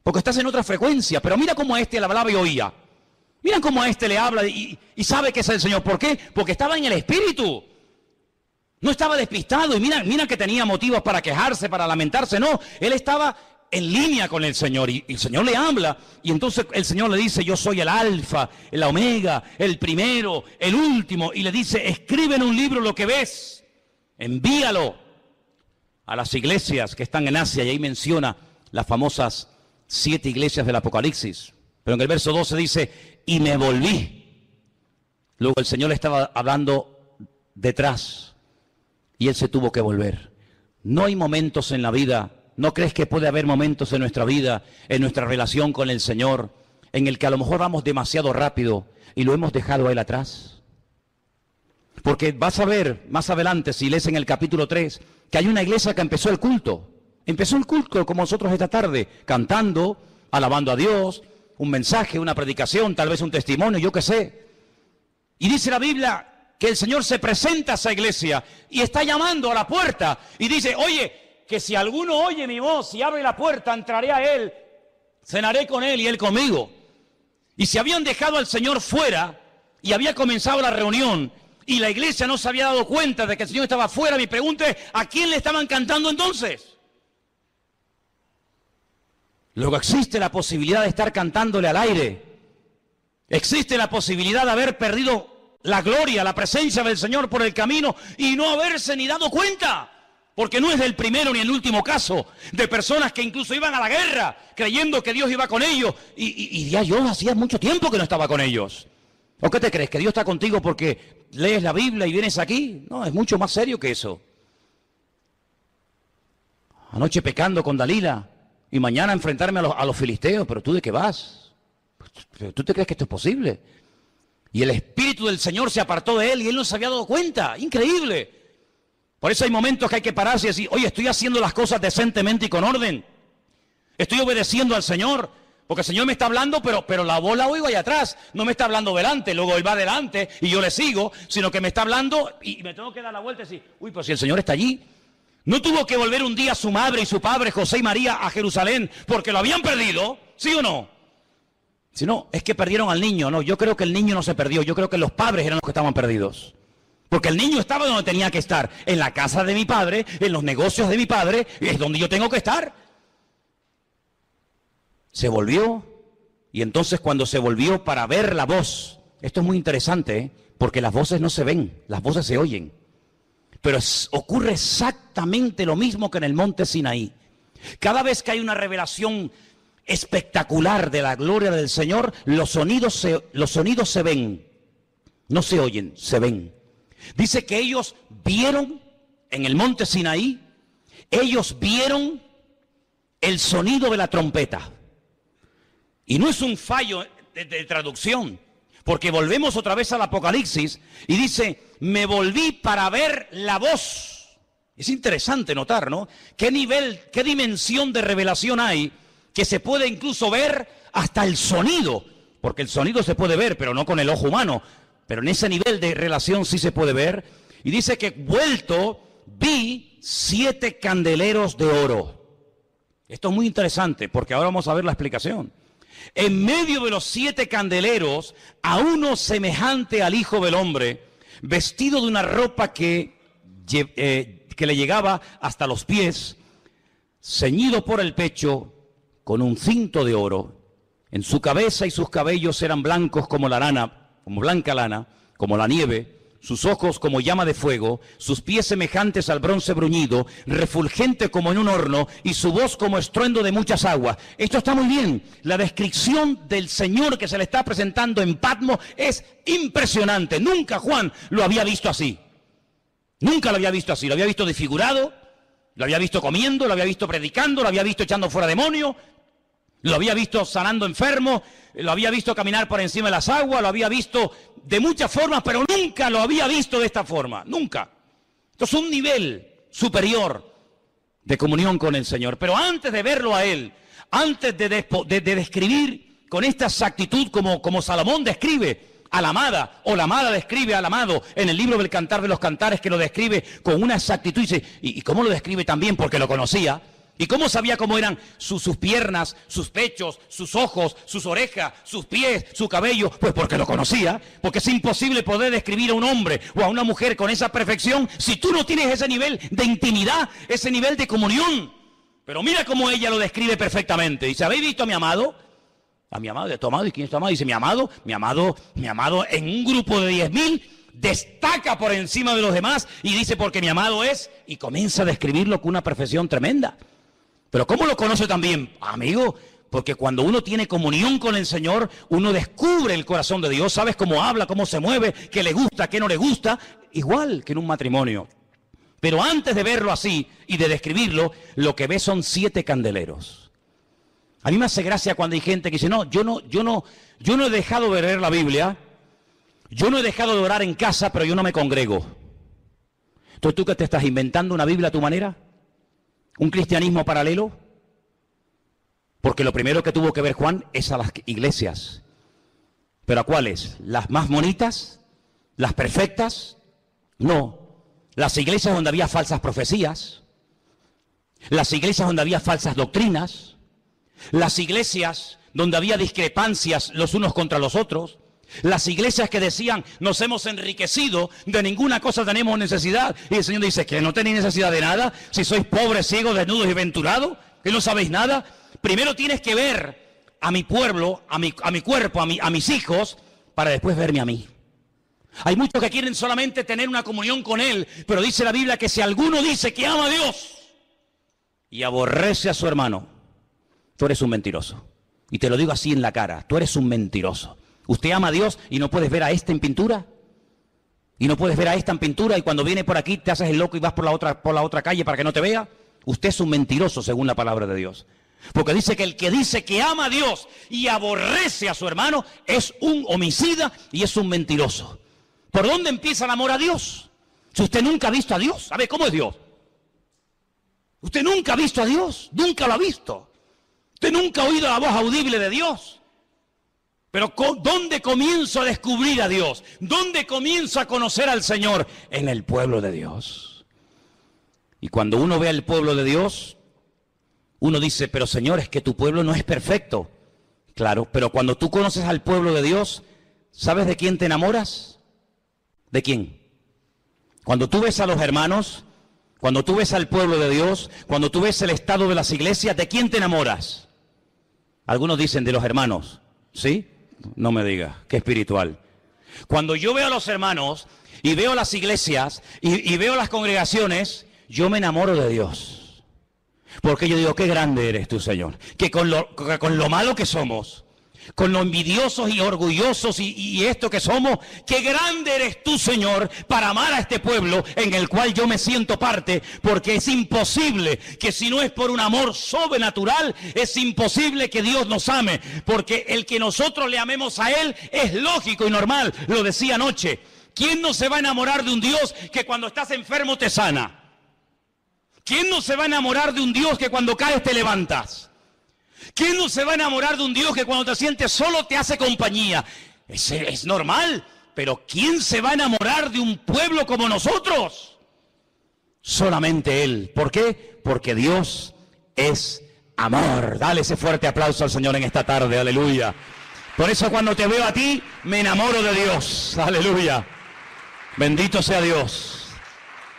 porque estás en otra frecuencia. Pero mira cómo a este le hablaba y oía. Mira cómo a este le habla y sabe que es el Señor. ¿Por qué? Porque estaba en el Espíritu. No estaba despistado y mira que tenía motivos para quejarse, para lamentarse. No, él estaba en línea con el Señor y el Señor le habla. Y entonces el Señor le dice, yo soy el alfa, el omega, el primero, el último. Y le dice, escribe en un libro lo que ves, envíalo a las iglesias que están en Asia. Y ahí menciona las famosas 7 iglesias del Apocalipsis. Pero en el verso 12 dice, y me volví. Luego el Señor le estaba hablando detrás y él se tuvo que volver. No hay momentos en la vida, ¿no crees que puede haber momentos en nuestra vida, en nuestra relación con el Señor, en el que a lo mejor vamos demasiado rápido y lo hemos dejado a Él atrás? Porque vas a ver más adelante, si lees en el capítulo 3, que hay una iglesia que empezó el culto. Empezó el culto como nosotros esta tarde, cantando, alabando a Dios, un mensaje, una predicación, tal vez un testimonio, yo qué sé. Y dice la Biblia que el Señor se presenta a esa iglesia y está llamando a la puerta y dice, oye, que si alguno oye mi voz y abre la puerta, entraré a Él, cenaré con Él y Él conmigo. Y si habían dejado al Señor fuera y había comenzado la reunión y la iglesia no se había dado cuenta de que el Señor estaba fuera, mi pregunta es, ¿a quién le estaban cantando entonces? Luego existe la posibilidad de estar cantándole al aire. Existe la posibilidad de haber perdido la gloria, la presencia del Señor por el camino y no haberse ni dado cuenta. Porque no es el primero ni el último caso de personas que incluso iban a la guerra creyendo que Dios iba con ellos. Y ya yo hacía mucho tiempo que no estaba con ellos. ¿O qué te crees? ¿Que Dios está contigo porque lees la Biblia y vienes aquí? No, es mucho más serio que eso. Anoche pecando con Dalila y mañana enfrentarme a los filisteos. ¿Pero tú de qué vas? ¿Tú te crees que esto es posible? Y el Espíritu del Señor se apartó de él y él no se había dado cuenta. Increíble. Por eso hay momentos que hay que pararse y decir, oye, estoy haciendo las cosas decentemente y con orden. Estoy obedeciendo al Señor, porque el Señor me está hablando, pero la voz la oigo allá atrás. No me está hablando delante, luego Él va adelante y yo le sigo, sino que me está hablando y me tengo que dar la vuelta y decir, uy, pues si el Señor está allí. No tuvo que volver un día su madre y su padre, José y María, a Jerusalén, porque lo habían perdido, ¿sí o no? Si no, es que perdieron al niño. No, yo creo que el niño no se perdió, yo creo que los padres eran los que estaban perdidos. Porque el niño estaba donde tenía que estar, en la casa de mi padre, en los negocios de mi padre, es donde yo tengo que estar. Se volvió, y entonces cuando se volvió para ver la voz, esto es muy interesante, porque las voces no se ven, las voces se oyen. Pero ocurre exactamente lo mismo que en el monte Sinaí. Cada vez que hay una revelación espectacular de la gloria del Señor, los sonidos se ven, no se oyen, se ven. Dice que ellos vieron en el monte Sinaí, ellos vieron el sonido de la trompeta. Y no es un fallo de traducción, porque volvemos otra vez al Apocalipsis y dice, me volví para ver la voz. Es interesante notar, ¿no? ¿Qué nivel, qué dimensión de revelación hay que se puede incluso ver hasta el sonido? Porque el sonido se puede ver, pero no con el ojo humano. Pero en ese nivel de relación sí se puede ver. Y dice que vuelto vi 7 candeleros de oro. Esto es muy interesante porque ahora vamos a ver la explicación. En medio de los 7 candeleros, a uno semejante al Hijo del Hombre, vestido de una ropa que le llegaba hasta los pies, ceñido por el pecho con un cinto de oro. En su cabeza y sus cabellos eran blancos como la lana, como blanca lana, como la nieve, sus ojos como llama de fuego, sus pies semejantes al bronce bruñido, refulgente como en un horno, y su voz como estruendo de muchas aguas. Esto está muy bien. La descripción del Señor que se le está presentando en Patmos es impresionante. Nunca Juan lo había visto así. Nunca lo había visto así. Lo había visto desfigurado, lo había visto comiendo, lo había visto predicando, lo había visto echando fuera demonios, lo había visto sanando enfermos, lo había visto caminar por encima de las aguas, lo había visto de muchas formas, pero nunca lo había visto de esta forma, nunca. Entonces un nivel superior de comunión con el Señor. Pero antes de verlo a Él, antes de describir con esta exactitud como Salomón describe a la amada, o la amada describe al amado en el libro del Cantar de los Cantares, que lo describe con una exactitud, y cómo lo describe también porque lo conocía. ¿Y cómo sabía cómo eran sus piernas, sus pechos, sus ojos, sus orejas, sus pies, su cabello? Pues porque lo conocía, porque es imposible poder describir a un hombre o a una mujer con esa perfección si tú no tienes ese nivel de intimidad, ese nivel de comunión. Pero mira cómo ella lo describe perfectamente. Dice, ¿habéis visto a mi amado? A mi amado, ¿de tu amado? ¿Y quién es tu amado? Dice, mi amado en un grupo de 10.000 destaca por encima de los demás y dice, porque mi amado es, y comienza a describirlo con una perfección tremenda. Pero ¿cómo lo conoce también? Amigo, Porque cuando uno tiene comunión con el Señor, uno descubre el corazón de Dios, sabes cómo habla, cómo se mueve, qué le gusta, qué no le gusta, igual que en un matrimonio. Pero antes de verlo así y de describirlo, lo que ves son 7 candeleros. A mí me hace gracia cuando hay gente que dice, no, yo no he dejado de leer la Biblia, yo no he dejado de orar en casa, pero yo no me congrego. Entonces, ¿tú qué te estás inventando una Biblia a tu manera? ¿Un cristianismo paralelo? Porque lo primero que tuvo que ver Juan es a las iglesias. ¿Pero a cuáles? ¿Las más bonitas? ¿Las perfectas? No. Las iglesias donde había falsas profecías. Las iglesias donde había falsas doctrinas. Las iglesias donde había discrepancias los unos contra los otros. Las iglesias que decían, nos hemos enriquecido, de ninguna cosa tenemos necesidad. Y el Señor dice, ¿que no tenéis necesidad de nada? Si sois pobres, ciegos, desnudos y venturados, que no sabéis nada. Primero tienes que ver a mi pueblo, a mi cuerpo, a mis hijos, para después verme a mí. Hay muchos que quieren solamente tener una comunión con Él, pero dice la Biblia que si alguno dice que ama a Dios y aborrece a su hermano, tú eres un mentiroso. Y te lo digo así en la cara, tú eres un mentiroso. ¿Usted ama a Dios y no puedes ver a este en pintura? ¿Y no puedes ver a esta en pintura y cuando viene por aquí te haces el loco y vas por la otra calle para que no te vea? Usted es un mentiroso según la palabra de Dios. Porque dice que el que dice que ama a Dios y aborrece a su hermano es un homicida y es un mentiroso. ¿Por dónde empieza el amor a Dios? Si usted nunca ha visto a Dios, ¿sabe cómo es Dios? Usted nunca ha visto a Dios, nunca lo ha visto. Usted nunca ha oído la voz audible de Dios. Pero ¿dónde comienzo a descubrir a Dios? ¿Dónde comienzo a conocer al Señor? En el pueblo de Dios. Y cuando uno ve al pueblo de Dios, uno dice, pero Señor, es que tu pueblo no es perfecto. Claro, pero cuando tú conoces al pueblo de Dios, ¿sabes de quién te enamoras? ¿De quién? Cuando tú ves a los hermanos, cuando tú ves al pueblo de Dios, cuando tú ves el estado de las iglesias, ¿de quién te enamoras? Algunos dicen de los hermanos, ¿sí? No me digas, qué espiritual. Cuando yo veo a los hermanos y veo las iglesias y veo las congregaciones, yo me enamoro de Dios. Porque yo digo, qué grande eres tú, Señor. Que con lo malo que somos, con lo envidiosos y orgullosos y esto que somos, qué grande eres tú, Señor, para amar a este pueblo en el cual yo me siento parte, porque es imposible que si no es por un amor sobrenatural, es imposible que Dios nos ame, porque el que nosotros le amemos a Él es lógico y normal, lo decía anoche. ¿Quién no se va a enamorar de un Dios que cuando estás enfermo te sana? ¿Quién no se va a enamorar de un Dios que cuando caes te levantas? ¿Quién no se va a enamorar de un Dios que cuando te sientes solo te hace compañía? Es normal, pero ¿quién se va a enamorar de un pueblo como nosotros? Solamente Él. ¿Por qué? Porque Dios es amor. Dale ese fuerte aplauso al Señor en esta tarde, aleluya. Por eso cuando te veo a ti, me enamoro de Dios, aleluya. Bendito sea Dios,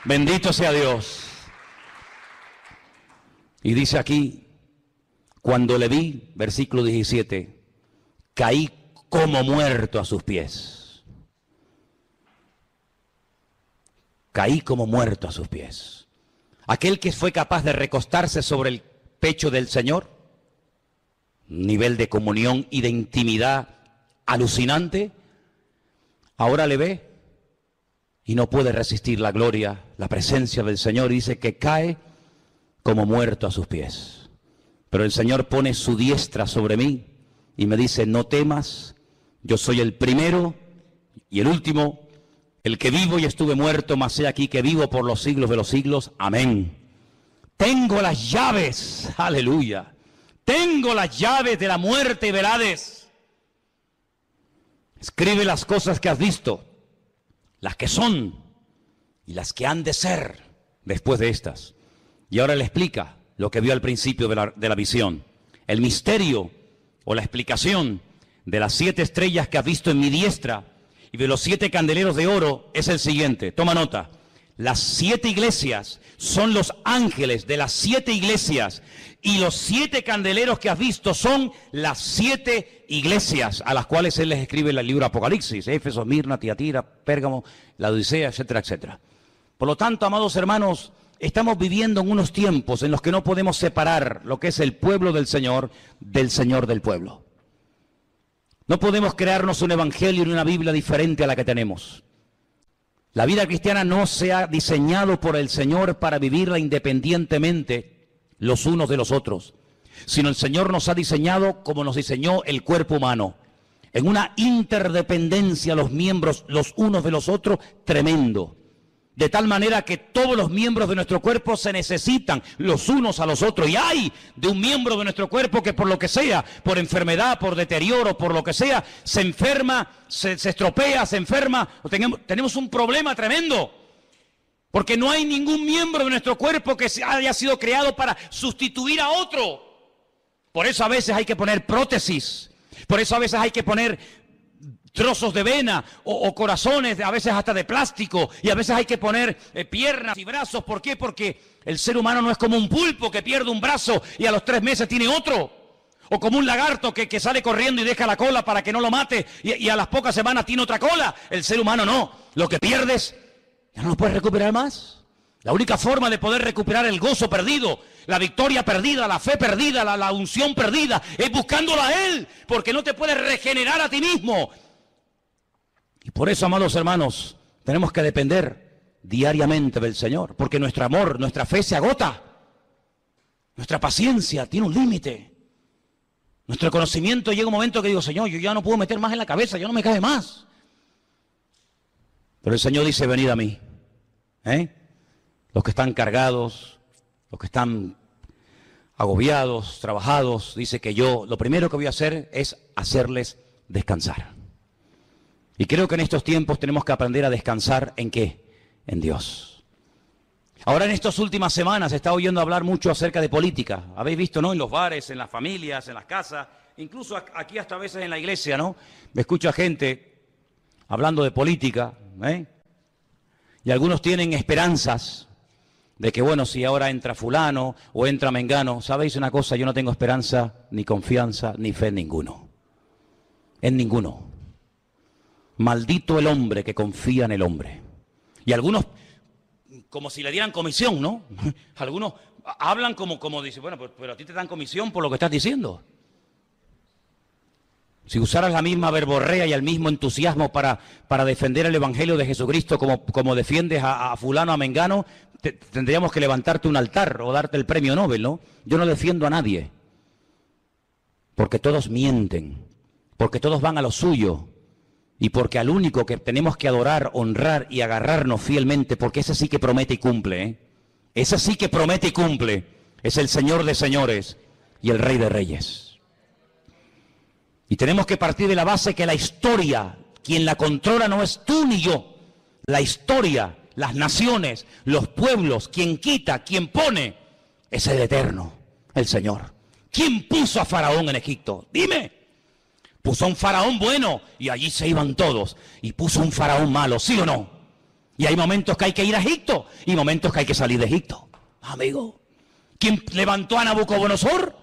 bendito sea Dios. Y dice aquí, cuando le vi, versículo 17, caí como muerto a sus pies. Caí como muerto a sus pies. Aquel que fue capaz de recostarse sobre el pecho del Señor, nivel de comunión y de intimidad alucinante, ahora le ve y no puede resistir la gloria, la presencia del Señor, y dice que cae como muerto a sus pies. Pero el Señor pone su diestra sobre mí y me dice, no temas, yo soy el primero y el último, el que vivo y estuve muerto, mas he aquí que vivo por los siglos de los siglos. Amén. Tengo las llaves, aleluya. Tengo las llaves de la muerte y del Hades. Escribe las cosas que has visto, las que son y las que han de ser después de estas. Y ahora le explica lo que vio al principio de la visión. El misterio o la explicación de las 7 estrellas que has visto en mi diestra y de los 7 candeleros de oro es el siguiente. Toma nota. Las 7 iglesias son los ángeles de las 7 iglesias y los 7 candeleros que has visto son las 7 iglesias a las cuales él les escribe en el libro Apocalipsis. Éfeso, Mirna, Tiatira, Pérgamo, la Odisea, etcétera, etcétera. Por lo tanto, amados hermanos, estamos viviendo en unos tiempos en los que no podemos separar lo que es el pueblo del Señor del pueblo. No podemos crearnos un evangelio ni una Biblia diferente a la que tenemos. La vida cristiana no se ha diseñado por el Señor para vivirla independientemente los unos de los otros, sino el Señor nos ha diseñado como nos diseñó el cuerpo humano, en una interdependencia los miembros los unos de los otros tremendo. De tal manera que todos los miembros de nuestro cuerpo se necesitan los unos a los otros. Y hay de un miembro de nuestro cuerpo que por lo que sea, por enfermedad, por deterioro, por lo que sea, se enferma, se estropea, se enferma. Tenemos un problema tremendo. Porque no hay ningún miembro de nuestro cuerpo que haya sido creado para sustituir a otro. Por eso a veces hay que poner prótesis. Por eso a veces hay que poner trozos de vena o corazones, a veces hasta de plástico, y a veces hay que poner piernas y brazos. ¿Por qué? Porque el ser humano no es como un pulpo que pierde un brazo y a los 3 meses tiene otro, o como un lagarto que sale corriendo y deja la cola para que no lo mate y a las pocas semanas tiene otra cola. El ser humano no, lo que pierdes ya no lo puedes recuperar más. La única forma de poder recuperar el gozo perdido, la victoria perdida, la fe perdida, la unción perdida, es buscándolo a Él, porque no te puedes regenerar a ti mismo. Y por eso, amados hermanos, tenemos que depender diariamente del Señor, porque nuestro amor, nuestra fe se agota, nuestra paciencia tiene un límite, nuestro conocimiento llega un momento que digo, Señor, yo ya no puedo meter más en la cabeza, ya no me cabe más. Pero el Señor dice, venid a mí, los que están cargados, los que están agobiados, trabajados, dice que yo lo primero que voy a hacer es hacerles descansar. Y creo que en estos tiempos tenemos que aprender a descansar ¿en qué? En Dios. Ahora en estas últimas semanas se está oyendo hablar mucho acerca de política. Habéis visto, ¿no? En los bares, en las familias, en las casas, incluso aquí hasta a veces en la iglesia, ¿no? Me escucha gente hablando de política, y algunos tienen esperanzas de que, bueno, si ahora entra fulano o entra mengano, ¿sabéis una cosa? Yo no tengo esperanza, ni confianza, ni fe en ninguno. En ninguno. Maldito el hombre que confía en el hombre. Y algunos, como si le dieran comisión, ¿no? Algunos hablan como dicen, bueno, pero a ti te dan comisión por lo que estás diciendo. Si usaras la misma verborrea y el mismo entusiasmo para defender el Evangelio de Jesucristo como defiendes a fulano, a mengano, tendríamos que levantarte un altar o darte el premio Nobel, ¿no? Yo no defiendo a nadie. Porque todos mienten, porque todos van a lo suyo. Y porque al único que tenemos que adorar, honrar y agarrarnos fielmente, porque ese sí que promete y cumple, ese sí que promete y cumple, es el Señor de señores y el Rey de reyes. Y tenemos que partir de la base que la historia, quien la controla no es tú ni yo. La historia, las naciones, los pueblos, quien quita, quien pone, es el Eterno, el Señor. ¿Quién puso a Faraón en Egipto? Dime. Puso un faraón bueno y allí se iban todos. Y puso un faraón malo, ¿sí o no? Y hay momentos que hay que ir a Egipto y momentos que hay que salir de Egipto. Amigo, ¿quién levantó a Nabucodonosor?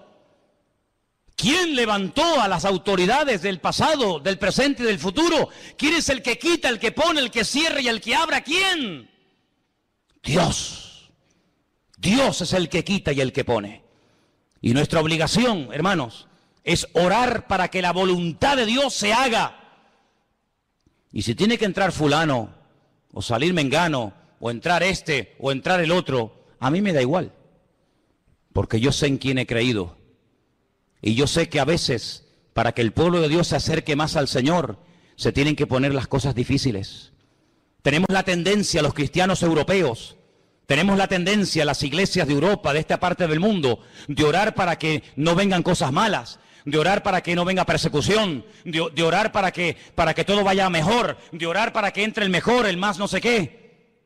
¿Quién levantó a las autoridades del pasado, del presente y del futuro? ¿Quién es el que quita, el que pone, el que cierra y el que abra? ¿Quién? Dios. Dios es el que quita y el que pone. Y nuestra obligación, hermanos, es orar para que la voluntad de Dios se haga. Y si tiene que entrar fulano, o salir mengano, o entrar este, o entrar el otro, a mí me da igual. Porque yo sé en quién he creído. Y yo sé que a veces, para que el pueblo de Dios se acerque más al Señor, se tienen que poner las cosas difíciles. Tenemos la tendencia, los cristianos europeos, tenemos la tendencia, las iglesias de Europa, de esta parte del mundo, de orar para que no vengan cosas malas, de orar para que no venga persecución, de orar para que todo vaya mejor, de orar para que entre el mejor, el más no sé qué.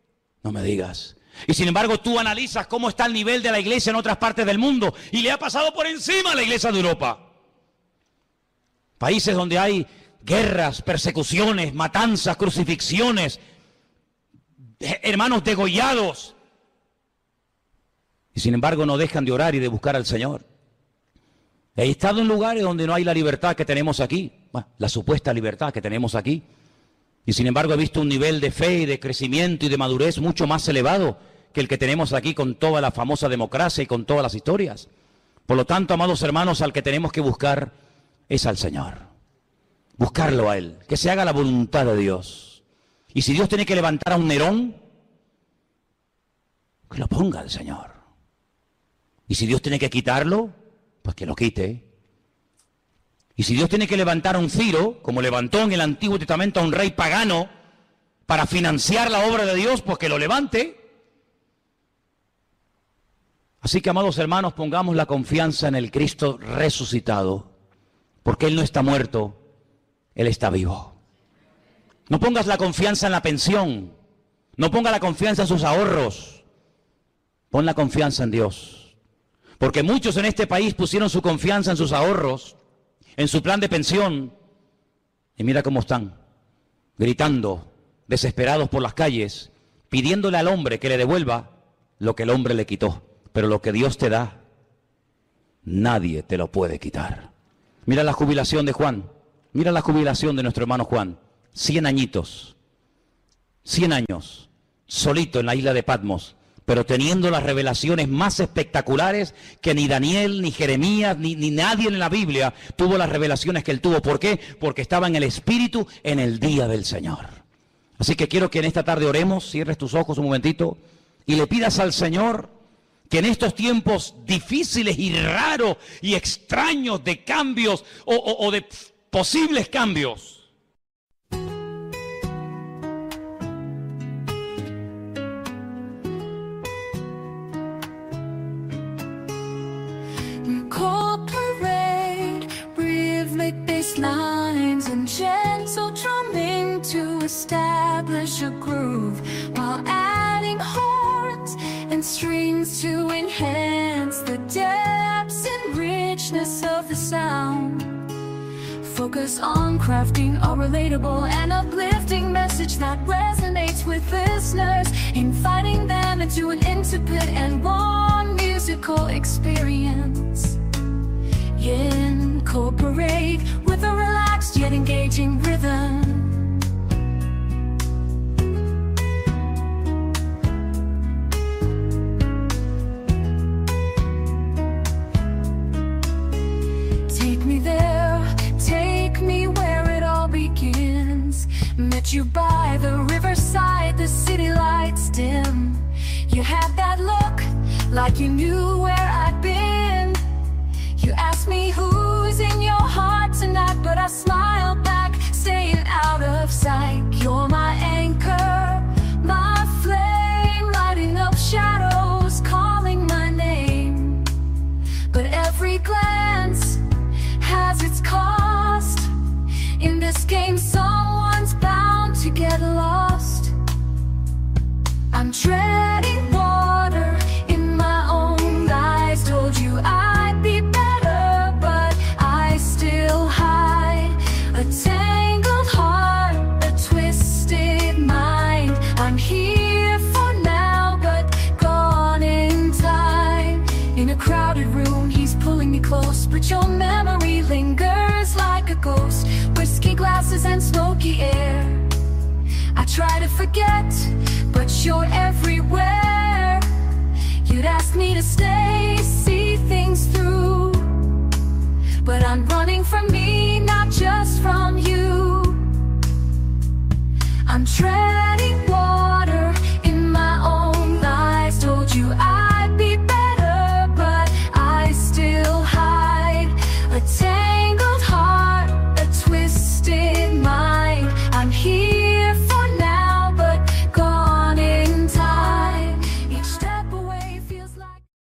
No me digas. Y sin embargo tú analizas cómo está el nivel de la iglesia en otras partes del mundo y le ha pasado por encima a la iglesia de Europa. Países donde hay guerras, persecuciones, matanzas, crucifixiones, hermanos degollados. Y sin embargo no dejan de orar y de buscar al Señor. He estado en lugares donde no hay la libertad que tenemos aquí, bueno, la supuesta libertad que tenemos aquí. Y sin embargo he visto un nivel de fe y de crecimiento y de madurez mucho más elevado que el que tenemos aquí con toda la famosa democracia y con todas las historias. Por lo tanto, amados hermanos, al que tenemos que buscar es al Señor. Buscarlo a Él, que se haga la voluntad de Dios. Y si Dios tiene que levantar a un Nerón, que lo ponga el Señor. Y si Dios tiene que quitarlo, pues que lo quite. Y si Dios tiene que levantar a un Ciro, como levantó en el Antiguo Testamento a un rey pagano, para financiar la obra de Dios, pues que lo levante. Así que, amados hermanos, pongamos la confianza en el Cristo resucitado, porque Él no está muerto, Él está vivo. No pongas la confianza en la pensión, no ponga la confianza en sus ahorros, pon la confianza en Dios. Porque muchos en este país pusieron su confianza en sus ahorros, en su plan de pensión, y mira cómo están, gritando, desesperados por las calles, pidiéndole al hombre que le devuelva lo que el hombre le quitó. Pero lo que Dios te da, nadie te lo puede quitar. Mira la jubilación de Juan, mira la jubilación de nuestro hermano Juan, 100 añitos, 100 años, solito en la isla de Patmos, pero teniendo las revelaciones más espectaculares que ni Daniel, ni Jeremías, ni nadie en la Biblia tuvo las revelaciones que él tuvo. ¿Por qué? Porque estaba en el Espíritu en el día del Señor. Así que quiero que en esta tarde oremos, cierres tus ojos un momentito y le pidas al Señor que en estos tiempos difíciles y raros y extraños de cambios o de posibles cambios, incorporate rhythmic bass lines and gentle drumming to establish a groove, while adding horns and strings to enhance the depths and richness of the sound. Focus on crafting a relatable and uplifting message that resonates with listeners, inviting them into an intimate and warm musical experience. Incorporate with a relaxed yet engaging rhythm. Met you by the riverside, the city lights dim. You had that look, like you knew where I'd been. You asked me who's in your heart tonight, but I smiled back, staying out of sight. You're my anchor, my flame, lighting up shadows, calling my name. But every glance has its cost. In this game, someone's bound to get lost. I'm treading water in my own eyes. Told you I'd be better, but I still hide a tangled heart, a twisted mind. I'm here for now, but gone in time. In a crowded room, he's pulling me close, but your memory lingers like a ghost. Whiskey glasses and smoky air. I try to forget, but you're everywhere. You'd ask me to stay, see things through, but I'm running from me, not just from you. I'm treading